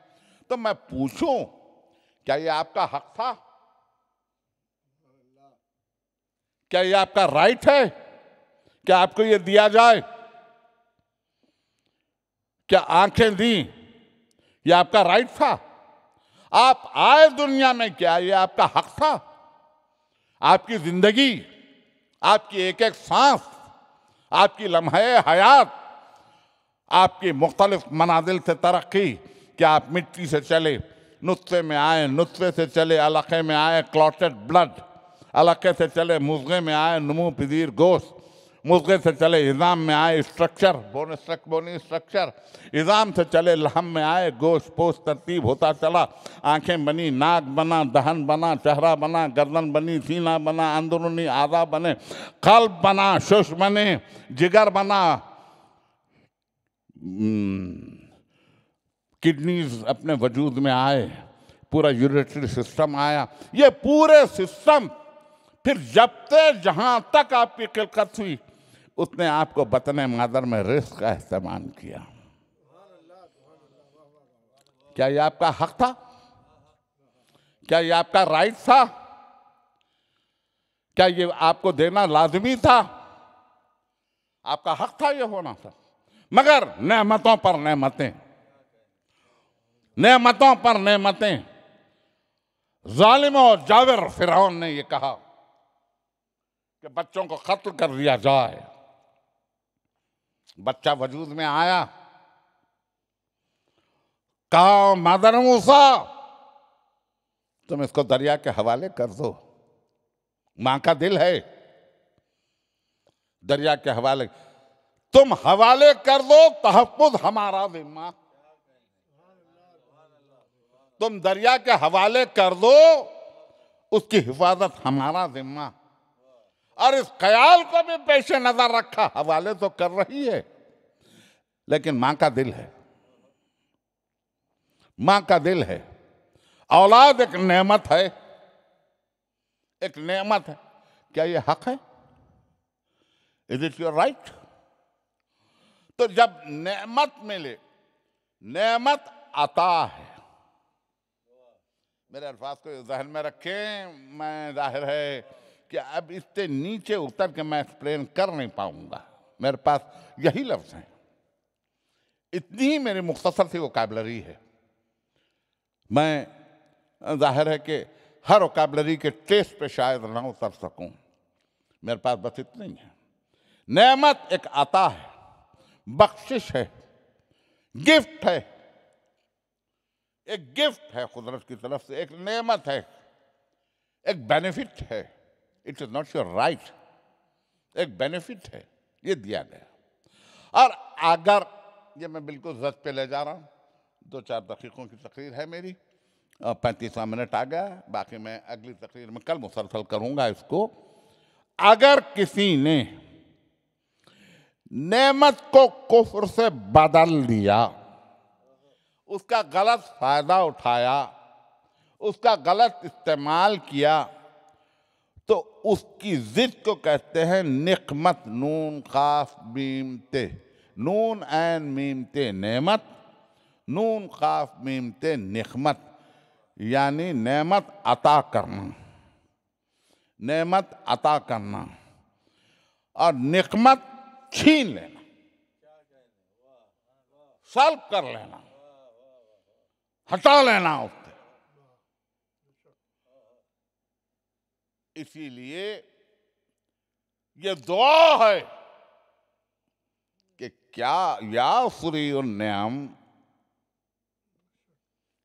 तो मैं पूछूं, क्या ये आपका हक था? क्या ये आपका राइट है? क्या आपको ये दिया जाए? क्या आंखें दी, ये आपका राइट था? आप आए दुनिया में, क्या ये आपका हक था? आपकी जिंदगी, आपकी एक एक सांस, आपकी लम्हे हयात, आपकी मुख्तलिफ मनाजिल से तरक्की, क्या आप मिट्टी से चले, नुत्फे में आए, नुत्फे से चले अलक़े में आए क्लॉटेड ब्लड, अलक़े से चले मुज़ग़े में आए नमू पजीर गोश्त, मुज़ग़े से चले इज़ाम में आए स्ट्रक्चर, बोनी स्ट्रक्चर, इज़ाम से चले लहम में आए गोश्त पोस्ट, तरतीब होता चला। आंखें बनी, नाक बना, दहन बना, चेहरा बना, गर्दन बनी, सीना बना, अंदरूनी आज़ा बने, क़ल्ब बना, शुश बने, जिगर बना, किडनीज अपने वजूद में आए, पूरा यूरिटरी सिस्टम आया। ये पूरे सिस्टम फिर जब से जहां तक आपकी खिलकत हुई उसने आपको वतन मादर में रिस्क का इस्तेमाल किया। क्या ये आपका हक था? क्या ये आपका राइट था? क्या ये आपको देना लाजमी था? आपका हक था ये होना था। मगर नेमतों पर नेमतें, नेमतों पर नेमतें। जालिम और जाविर फिरौन ने ये कहा कि बच्चों को कत्ल कर दिया जाए। बच्चा वजूद में आया, कहा मादर मूसा तुम इसको दरिया के हवाले कर दो, मां का दिल है, दरिया के हवाले तुम हवाले कर दो, तहफ्फुज हमारा जिम्मा। तुम दरिया के हवाले कर दो, उसकी हिफाजत हमारा जिम्मा। और इस ख्याल को भी पेश नजर रखा, हवाले तो कर रही है लेकिन मां का दिल है, मां का दिल है। औलाद एक नेमत है, एक नेमत है। क्या ये हक है? Is it your right? तो जब नेमत मिले, नेमत अता है। मेरे अल्फाज को जहन में रखें, मैं जाहिर है कि अब इससे नीचे उतर के मैं एक्सप्लेन कर नहीं पाऊंगा, मेरे पास यही लफ्ज हैं, इतनी ही मेरी मुख्तसर सी वोकैबुलरी है। मैं जाहिर है कि हर वोकैबुलरी के टेस्ट पे शायद ना उतर सकूं, मेरे पास बस इतनी ही है। नेमत एक अता है, बख्शिश है, गिफ्ट है, एक गिफ्ट है कुदरत की तरफ से, एक नेमत है, एक बेनिफिट है। It is not your right, एक बेनिफिट है, ये दिया गया। और अगर ये मैं बिल्कुल जज पे ले जा रहा हूं, 2-4 दकीकों की तकरीर है मेरी, 35वां मिनट आ गया, बाकी मैं अगली तकरीर में कल मुसलसल करूंगा इसको। अगर किसी ने नेमत को कुफ्र से बदल दिया, उसका गलत फायदा उठाया, उसका गलत इस्तेमाल किया, तो उसकी जिद को कहते हैं निकमत। नून काफ मीम ते, नून ऐन मीम ते नेमत, नून काफ मीम ते निकमत, यानी नेमत अता करना, नेमत अता करना, और निकमत छीन लेना, सल्ब कर लेना, हटा लेना उससे। इसीलिए ये दुआ है कि क्या या सुरीउन निअम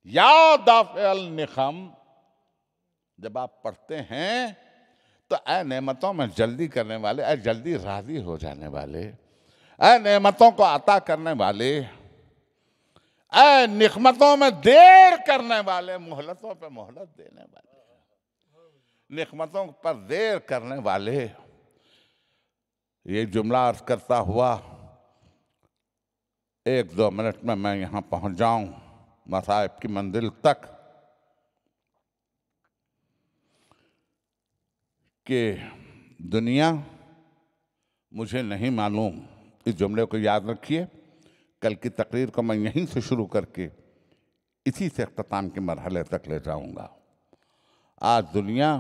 या दाफिअल निखम, जब आप पढ़ते हैं तो ऐ नेमतों में जल्दी करने वाले, ऐ जल्दी राजी हो जाने वाले, ऐ नेमतों को अता करने वाले, ऐ निकमतों में देर करने वाले, मोहलतों पे मोहलत देने वाले, निकमतों पर देर करने वाले। ये जुमला अर्ज करता हुआ 1-2 मिनट में मैं यहां पहुंच जाऊं मसाइब की मंजिल तक, कि दुनिया मुझे नहीं मालूम। इस जुमले को याद रखिए, कल की तकरीर को मैं यहीं से शुरू करके इसी से इख्तिताम के मरहले तक ले जाऊंगा। आज दुनिया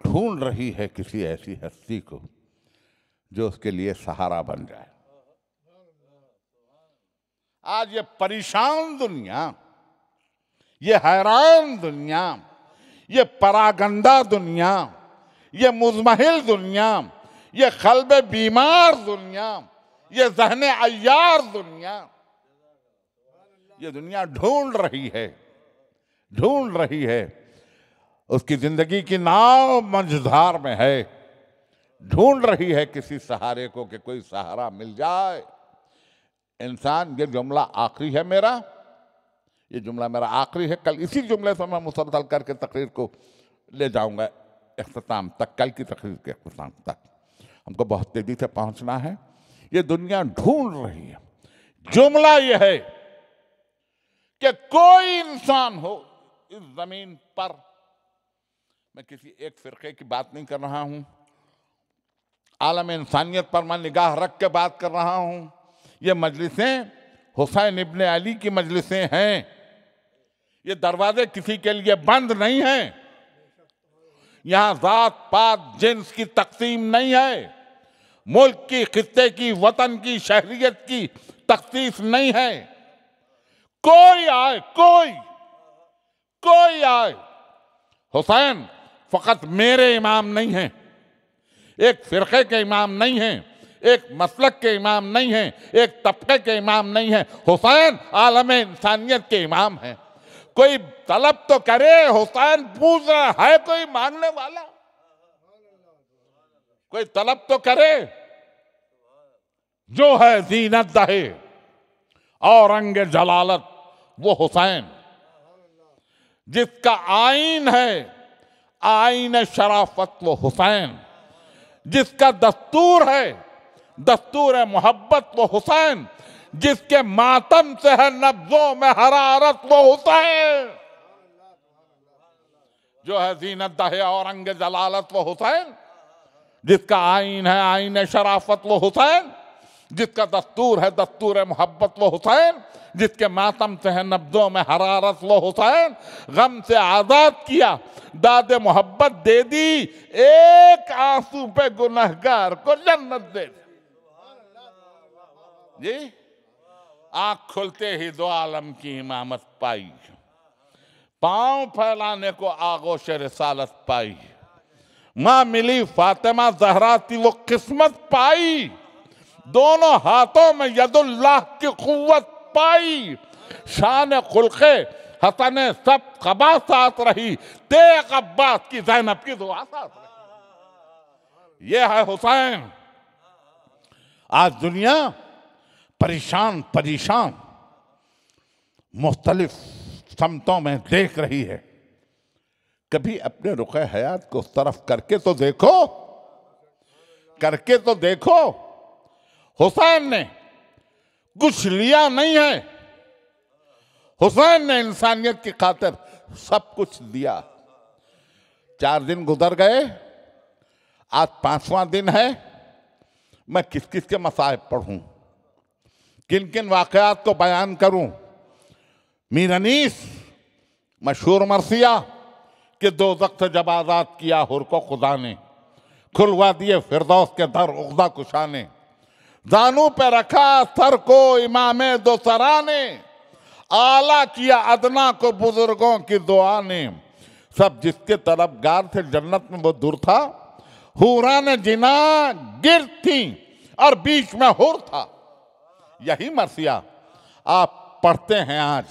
ढूंढ रही है किसी ऐसी हस्ती को जो उसके लिए सहारा बन जाए। आज ये परेशान दुनिया, ये हैरान दुनिया, ये परागंदा दुनिया, ये मुज़महिल दुनिया, ये क़ल्ब बीमार दुनिया, ये ज़हन अय्यार दुनिया, ये दुनिया ढूंढ रही है, ढूंढ रही है। उसकी जिंदगी की नाव मंझधार में है, ढूंढ रही है किसी सहारे को कि कोई सहारा मिल जाए। इंसान, ये जुमला आखिरी है मेरा, ये जुमला मेरा आखिरी है। कल इसी जुमले से मैं मुसलसल करके तकरीर को ले जाऊंगा इख्तिताम तक, कल की तकरीर के इख्तिताम तक। हमको बहुत तेजी से पहुंचना है। ये दुनिया ढूंढ रही है। जुमला ये है कि कोई इंसान हो इस जमीन पर मैं किसी एक फिरके की बात नहीं कर रहा हूं, आलम इंसानियत पर मैं निगाह रख के बात कर रहा हूं। ये मजलिसें हुसैन इब्ने अली की मजलिसें हैं। ये दरवाजे किसी के लिए बंद नहीं हैं। यहां जात पात जिन्स की तकसीम नहीं है, मुल्क की, खित्ते की, वतन की, शहरियत की तख्सीस नहीं है। कोई आए, कोई आए, हुसैन फकत मेरे इमाम नहीं हैं, एक फिरके के इमाम नहीं हैं, एक मसलक के इमाम नहीं हैं, एक तबके के इमाम नहीं हैं। हुसैन आलम इंसानियत के इमाम हैं। कोई तलब तो करे, हुसैन पूछ रहा है कोई मांगने वाला, कोई तलब तो करे। जो है जीनत दहे औरंग जलालत वो हुसैन, जिसका आईन है आईन शराफत वो हुसैन, जिसका दस्तूर है दस्तूर मोहब्बत वो हुसैन, जिसके मातम से है नब्जों में हरारत वो हुसैन। जो है जीनत दहे औरंग जलालत वो हुसैन, जिसका आईन है आईन शराफत वो हुसैन, जिसका दस्तूर है दस्तूर मोहब्बत वो हुसैन, जिसके मातम से है नब्जों में हरारत वो हुसैन। गम से आजाद किया, दादे मोहब्बत दे दी, एक आंसू पे गुनहगार को जन्नत दे दी। जी, आंख खुलते ही दो आलम की इमामत पाई, पांव फैलाने को आगोश रिसालत पाई। मां मिली फातिमा जहरा थी वो किस्मत पाई, दोनों हाथों में यदुल्लाह की कुव्वत पाई। शान खुल्के हसने सब कबा साथ रही, तेग अब्बास की ज़ैनब की दुआ साथ रही। ये है हुसैन। आज दुनिया परेशान परेशान मुख्तलिफ समतों में देख रही है। कभी अपने रुखे हयात को उस तरफ करके तो देखो, करके तो देखो। हुसैन ने कुछ लिया नहीं है, हुसैन ने इंसानियत की खातिर सब कुछ दिया। 4 दिन गुजर गए, आज 5वां दिन है। मैं किस किस के मसाइब पढ़ूं, किन किन वाकयात को बयान करूं। मीर अनीस मशहूर मरसिया कि दोज़ख से जब आजाद किया हुर को खुदा ने, खुलवा दिए फिरदौस के दर उक़दा कुशा ने, जानू पे रखा सर को इमामे दो सरा ने, आला किया अदना को बुजुर्गों की दुआ ने। सब जिसके तलबगार थे जन्नत में वो दूर था, हूरा ने जिना गिर थी और बीच में हुर था। यही मरसिया आप पढ़ते हैं आज,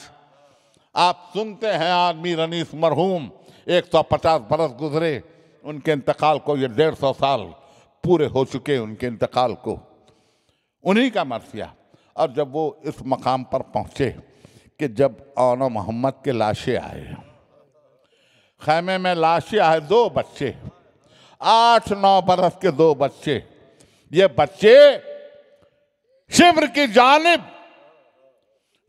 आप सुनते हैं आज। मीर अनीस मरहूम 150 बरस गुजरे उनके इंतकाल को, ये 150 साल पूरे हो चुके उनके इंतकाल को, उन्हीं का मरसिया। और जब वो इस मकाम पर पहुंचे कि जब औना मोहम्मद के लाशें आए, खैमे में लाशें आए, 2 बच्चे, 8-9 बरस के 2 बच्चे। ये बच्चे शिब्र की जानिब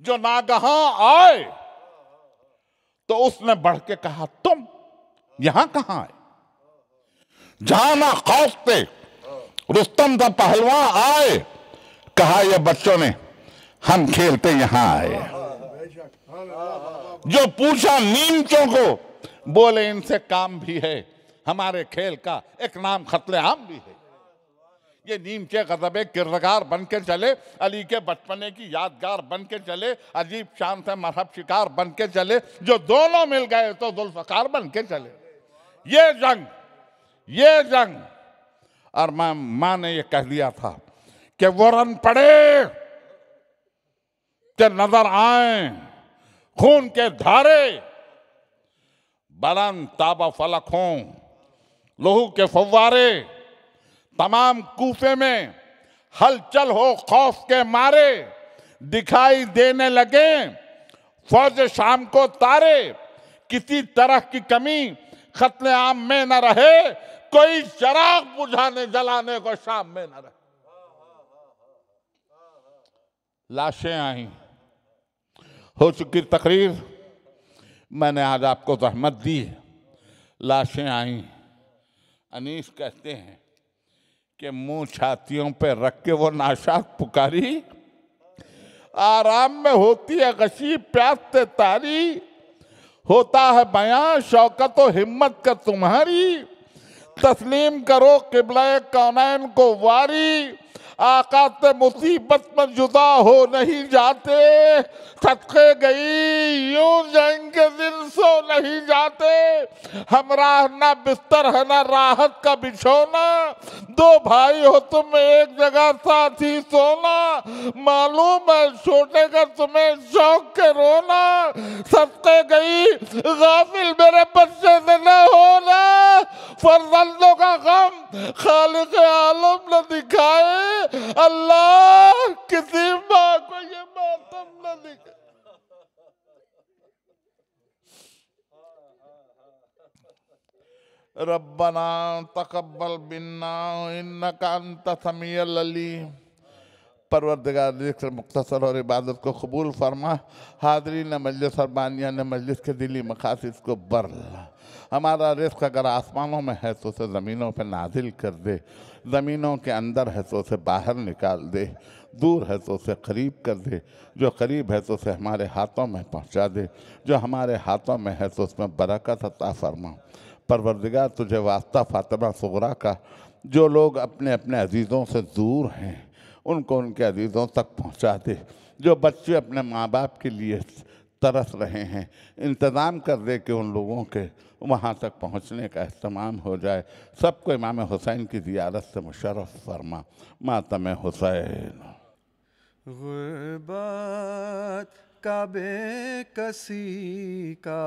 जो नागहां आए तो उसने बढ़ के कहा, तुम यहां कहां आए? जाना खौफ पे रुस्तम दा पहलवान आए, कहा ये बच्चों ने हम खेलते यहां आए। जो पूछा नीमचों को, बोले इनसे काम भी है, हमारे खेल का एक नाम खतले आम भी है। ये नीमचे गज़बे किरदार बन के चले, अली के बचपने की यादगार बन के चले, अजीब शान से मरहब शिकार बन के चले, जो दोनों मिल गए तो जुल्फ़कार बन के चले। ये जंग। और मां ने ये कह दिया था कि वो रन पड़े कि नजर आए खून के धारे, बुलंद ताबा फलक हों लहू के फव्वारे, तमाम कूफे में हलचल हो खौफ के मारे, दिखाई देने लगे फौज शाम को तारे, किसी तरह की कमी खत्ले आम में न रहे, कोई चराग बुझाने जलाने को शाम में न रहे। लाशें आई, हो चुकी तकरीर। मैंने आज आपको जहमत दी लाशें आईं। अनीस कहते हैं कि मुंह छातियों पे रख के वो नाशाद पुकारी, आराम में होती है गशी प्यास से तारी, होता है बयां शौकत व हिम्मत का तुम्हारी, तस्लीम करो किबला कौनैन को वारी, आका से मुसीबत में जुदा हो नहीं जाते, सदके गई यूं जाएंगे दिल सो नहीं जाते, हमराह ना बिस्तर है ना राहत का बिछोना, दो भाई हो तुम एक जगह साथ ही सोना, मालूम है छोटे का तुम्हें शौक के रोना, सदके गई गाफिल मेरे बच्चे से न होना, फर्जंदों का गम खालिक आलम न दिखाए, अल्लाह किसी माँ को ये मातम न दिखाए। रब्बना तकब्बल बिन्ना इन्नका अंत समीउल अलीम। परवरदिगार जिक्र मुख्तसर और इबादत को कबूल फरमा, हाज़रीन मजलिस और बानियान मजलिस के दिली मकासिद को बरला। हमारा रिज़्क़ अगर आसमानों में है तो उसे ज़मीनों पर नाजिल कर दे, ज़मीनों के अंदर है तो उसे बाहर निकाल दे, दूर है तो उसे करीब कर दे, जो करीब है तो उसे हमारे हाथों में पहुँचा दे, जो हमारे हाथों में है तो उसमें बरकत अता फरमा। परवरदिगार तुझे वास्ता फातिमा सुगरा का, जो लोग अपने अपने अजीज़ों से दूर हैं उनको उनके अजीज़ों तक पहुँचा दे, जो बच्चे अपने माँ बाप के लिए तरस रहे हैं इंतज़ाम कर दे कि उन लोगों के वहाँ तक पहुँचने का इस्तेमाल हो जाए। सबको इमाम हुसैन की ज़ियारत से मुशर्रफ फरमा। मातम हुसैन। गुर्बत का बेकसी का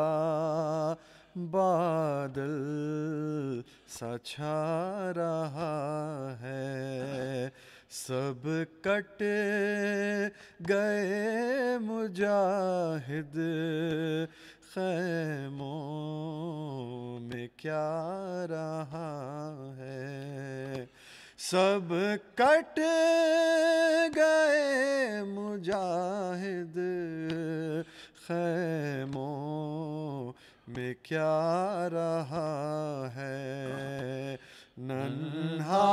बादल सा छा रहा है, सब कट गए मुजाहिद खैमों में क्या रहा है, सब कट गए मुजाहिद खैमों में क्या रहा है, नन्हा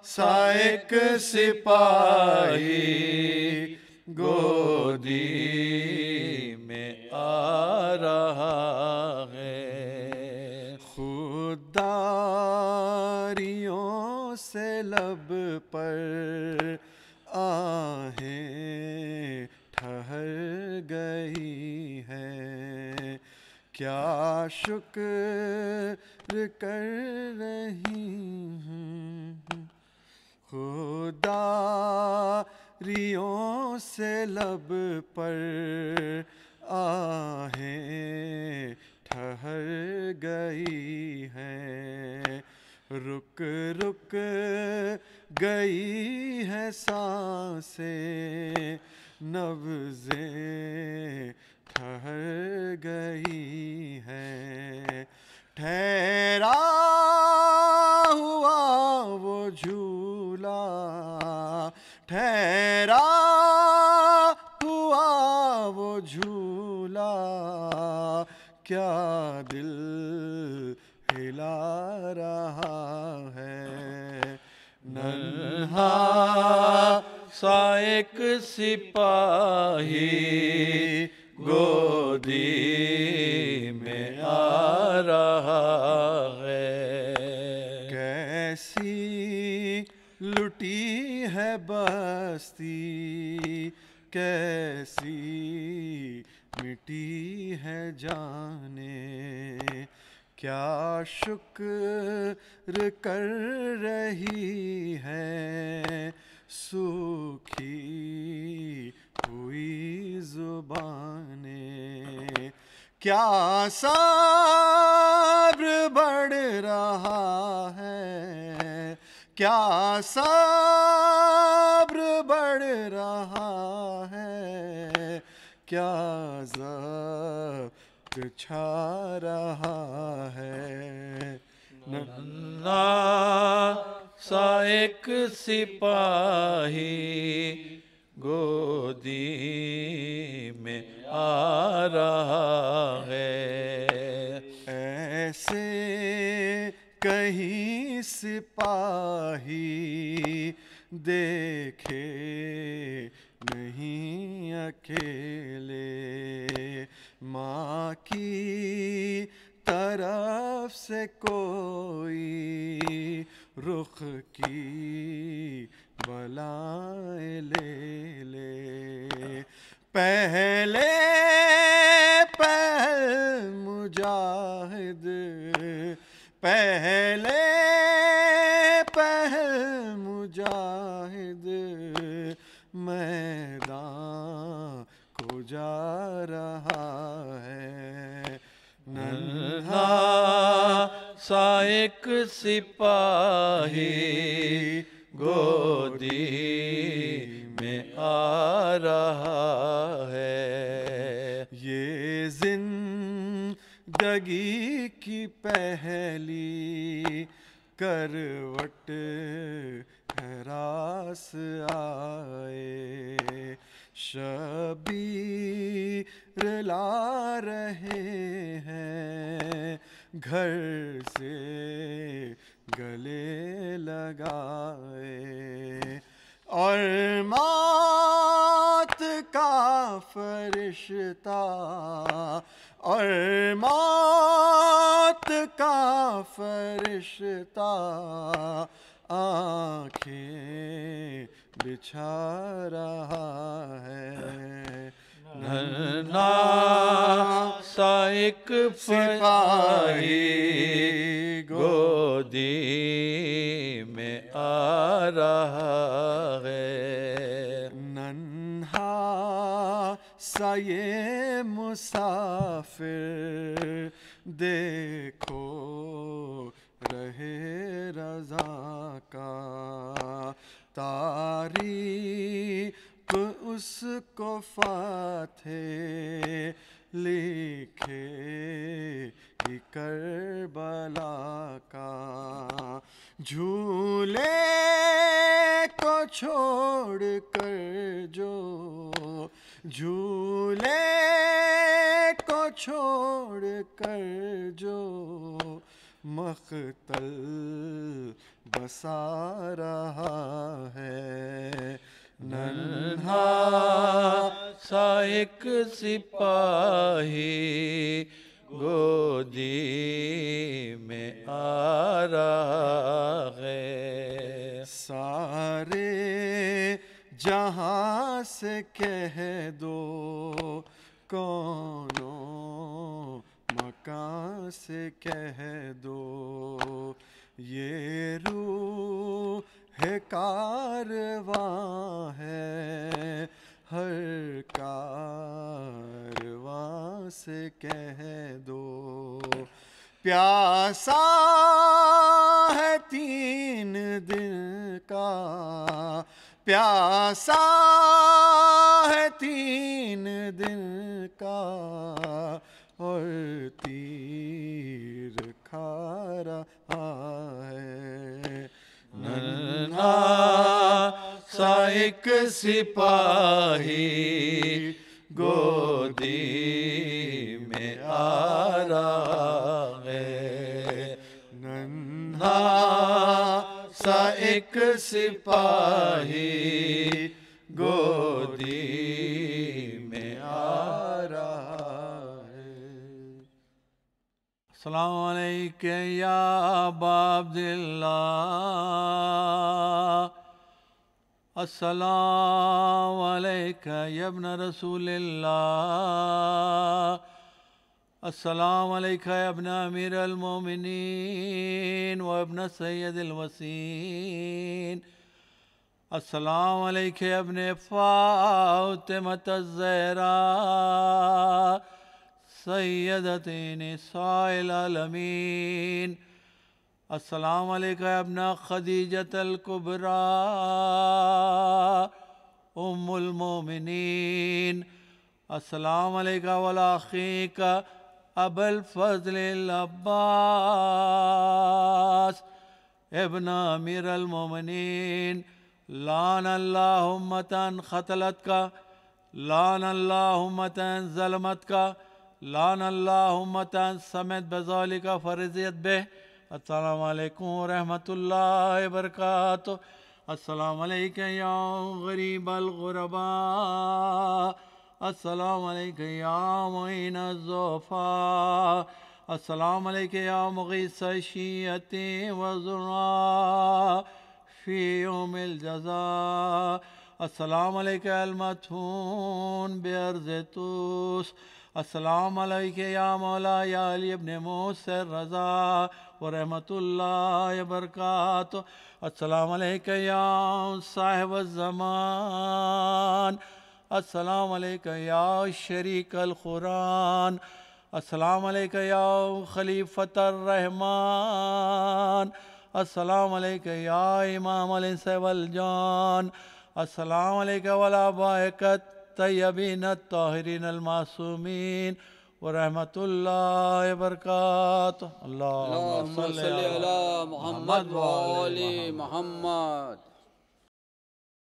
सा एक सिपाही गोदी में आ रहा है, खुदारियों से लब पर आहें ठहर गई हैं, क्या शुक्र कर रही हूँ, खुदारियों से लब पर आहें ठहर गई हैं, रुक रुक गई है सांसें, नब्ज़ें ठहर गई हैं, ठहरा हुआ वो झूला, ठहरा हुआ वो झूला, क्या दिल हिला रहा है, नन्हा सा एक सिपाही गोदी में आ रहा है, कैसी लुटी है बस्ती, कैसी मिटी है जाने, क्या शुक्र कर रही है सूखी हुई ज़ुबानें, क्या सब्र बढ़ रहा है, क्या सब्र बढ़ रहा है, क्या ज़ब्त छा रहा है, नन्हा सा एक सिपाही गोदी में आ रहा है, कहीं सिपाही देखे नहीं अकेले, माँ की तरफ से कोई रुख की बलाएं ले ले। पहले पहल मुजाहिद, पहले पहल मुजाहिद मैदान को जा रहा है। नन्हा सा एक सिपाही गोदी में आ रहा है। ये जिंदगी की पहली करवट है रास आए, शबीर ला रहे हैं घर से गले लगाए। और मौत का फरिश्ता, और मौत का फरिश्ता आँखें बिछा रहा है। नन्हा सा एक सिपाही गोदी में आ रहा है। नन्हा सा ये मुसाफिर देखो रहे रज़ा का, तारीख उसको फाथे लिखे करबला का। झूले को छोड़ कर जो, झूले को छोड़ कर जो मख्तल बसा रहा है। नन्हा सा एक सिपाही गोदी में आ रहा है। सारे जहां से कह दो कौनो मकान से कह दो, ये रूह है कारवां है, हर कारवां से कह दो। प्यासा है 3 दिन का, प्यासा है 3 दिन का, और तीर खा रहा है। नन्हा सा एक सिपाही गोदी में आ रहा है। नन्हा सा एक सिपाही गोदी में आ रहा है। अस्सलामु अलैकुम या अबा अब्दिल्लाह, अस्सलामु अलैका या इब्न रसूलिल्लाह, अस्सलामु अलैका या इब्न अमीरुल मोमिनीन व इब्न सय्यदिल वसीन, अस्सलामु अलैका या इब्न फातिमतज़ ज़हरा सय्यदते निसाइल आलमीन, अस्सलामु अलैका या इब्न खदीजतल कुबरा उम्मुल मोमिनीन, अस्सलामु अलैका वला अखीका अबुल फज़्ल अब्बास इब्न अमीरुल मोमिनीन, लान अल्लाहु उम्मतन ख़तलतका, लान अल्लाहु उम्मतन ज़लमतका, लान अल्लाहु उम्मतन समेत बज़ालिका फ़रज़ियत बे अस्सलामु अलैकुम रहमतुल्लाहि बरकातुहू। अस्सलामु अलैका या गरीबल गुरबा, अस्सलामु अलैका या मुईन ज़ुफ़ा, अस्सलामु अलैका या मुग़ीस शिय्यती व ज़ुर्रा फ़ी यौमिल जज़ा, अस्सलामु अलैका अल मदफ़ून बिअर्ज़ तूस, अस्सलामु अलैका या मौला या अली इब्न मूसा रज़ा व रहमतुल्लाहि बरकातुहू। अस्सलामु अलैका या साहिब ज़मान, अस्सलामु अलैका या शरीकल कुरान, अस्सलामु अलैका या खलीफतर रहमान, अस्सलामु अलैका या इमाम अल इंस वल जान, अस्सलामु अलैका वला बायकत तय्यबीन ताहिरीन अल मासूमीन व रहमतुल्लाहि बरकातुहू। अल्लाहुम्मा अल्लाहुम्मा सल्लि सल्लि अला अला मुहम्मद व आलि मुहम्मद।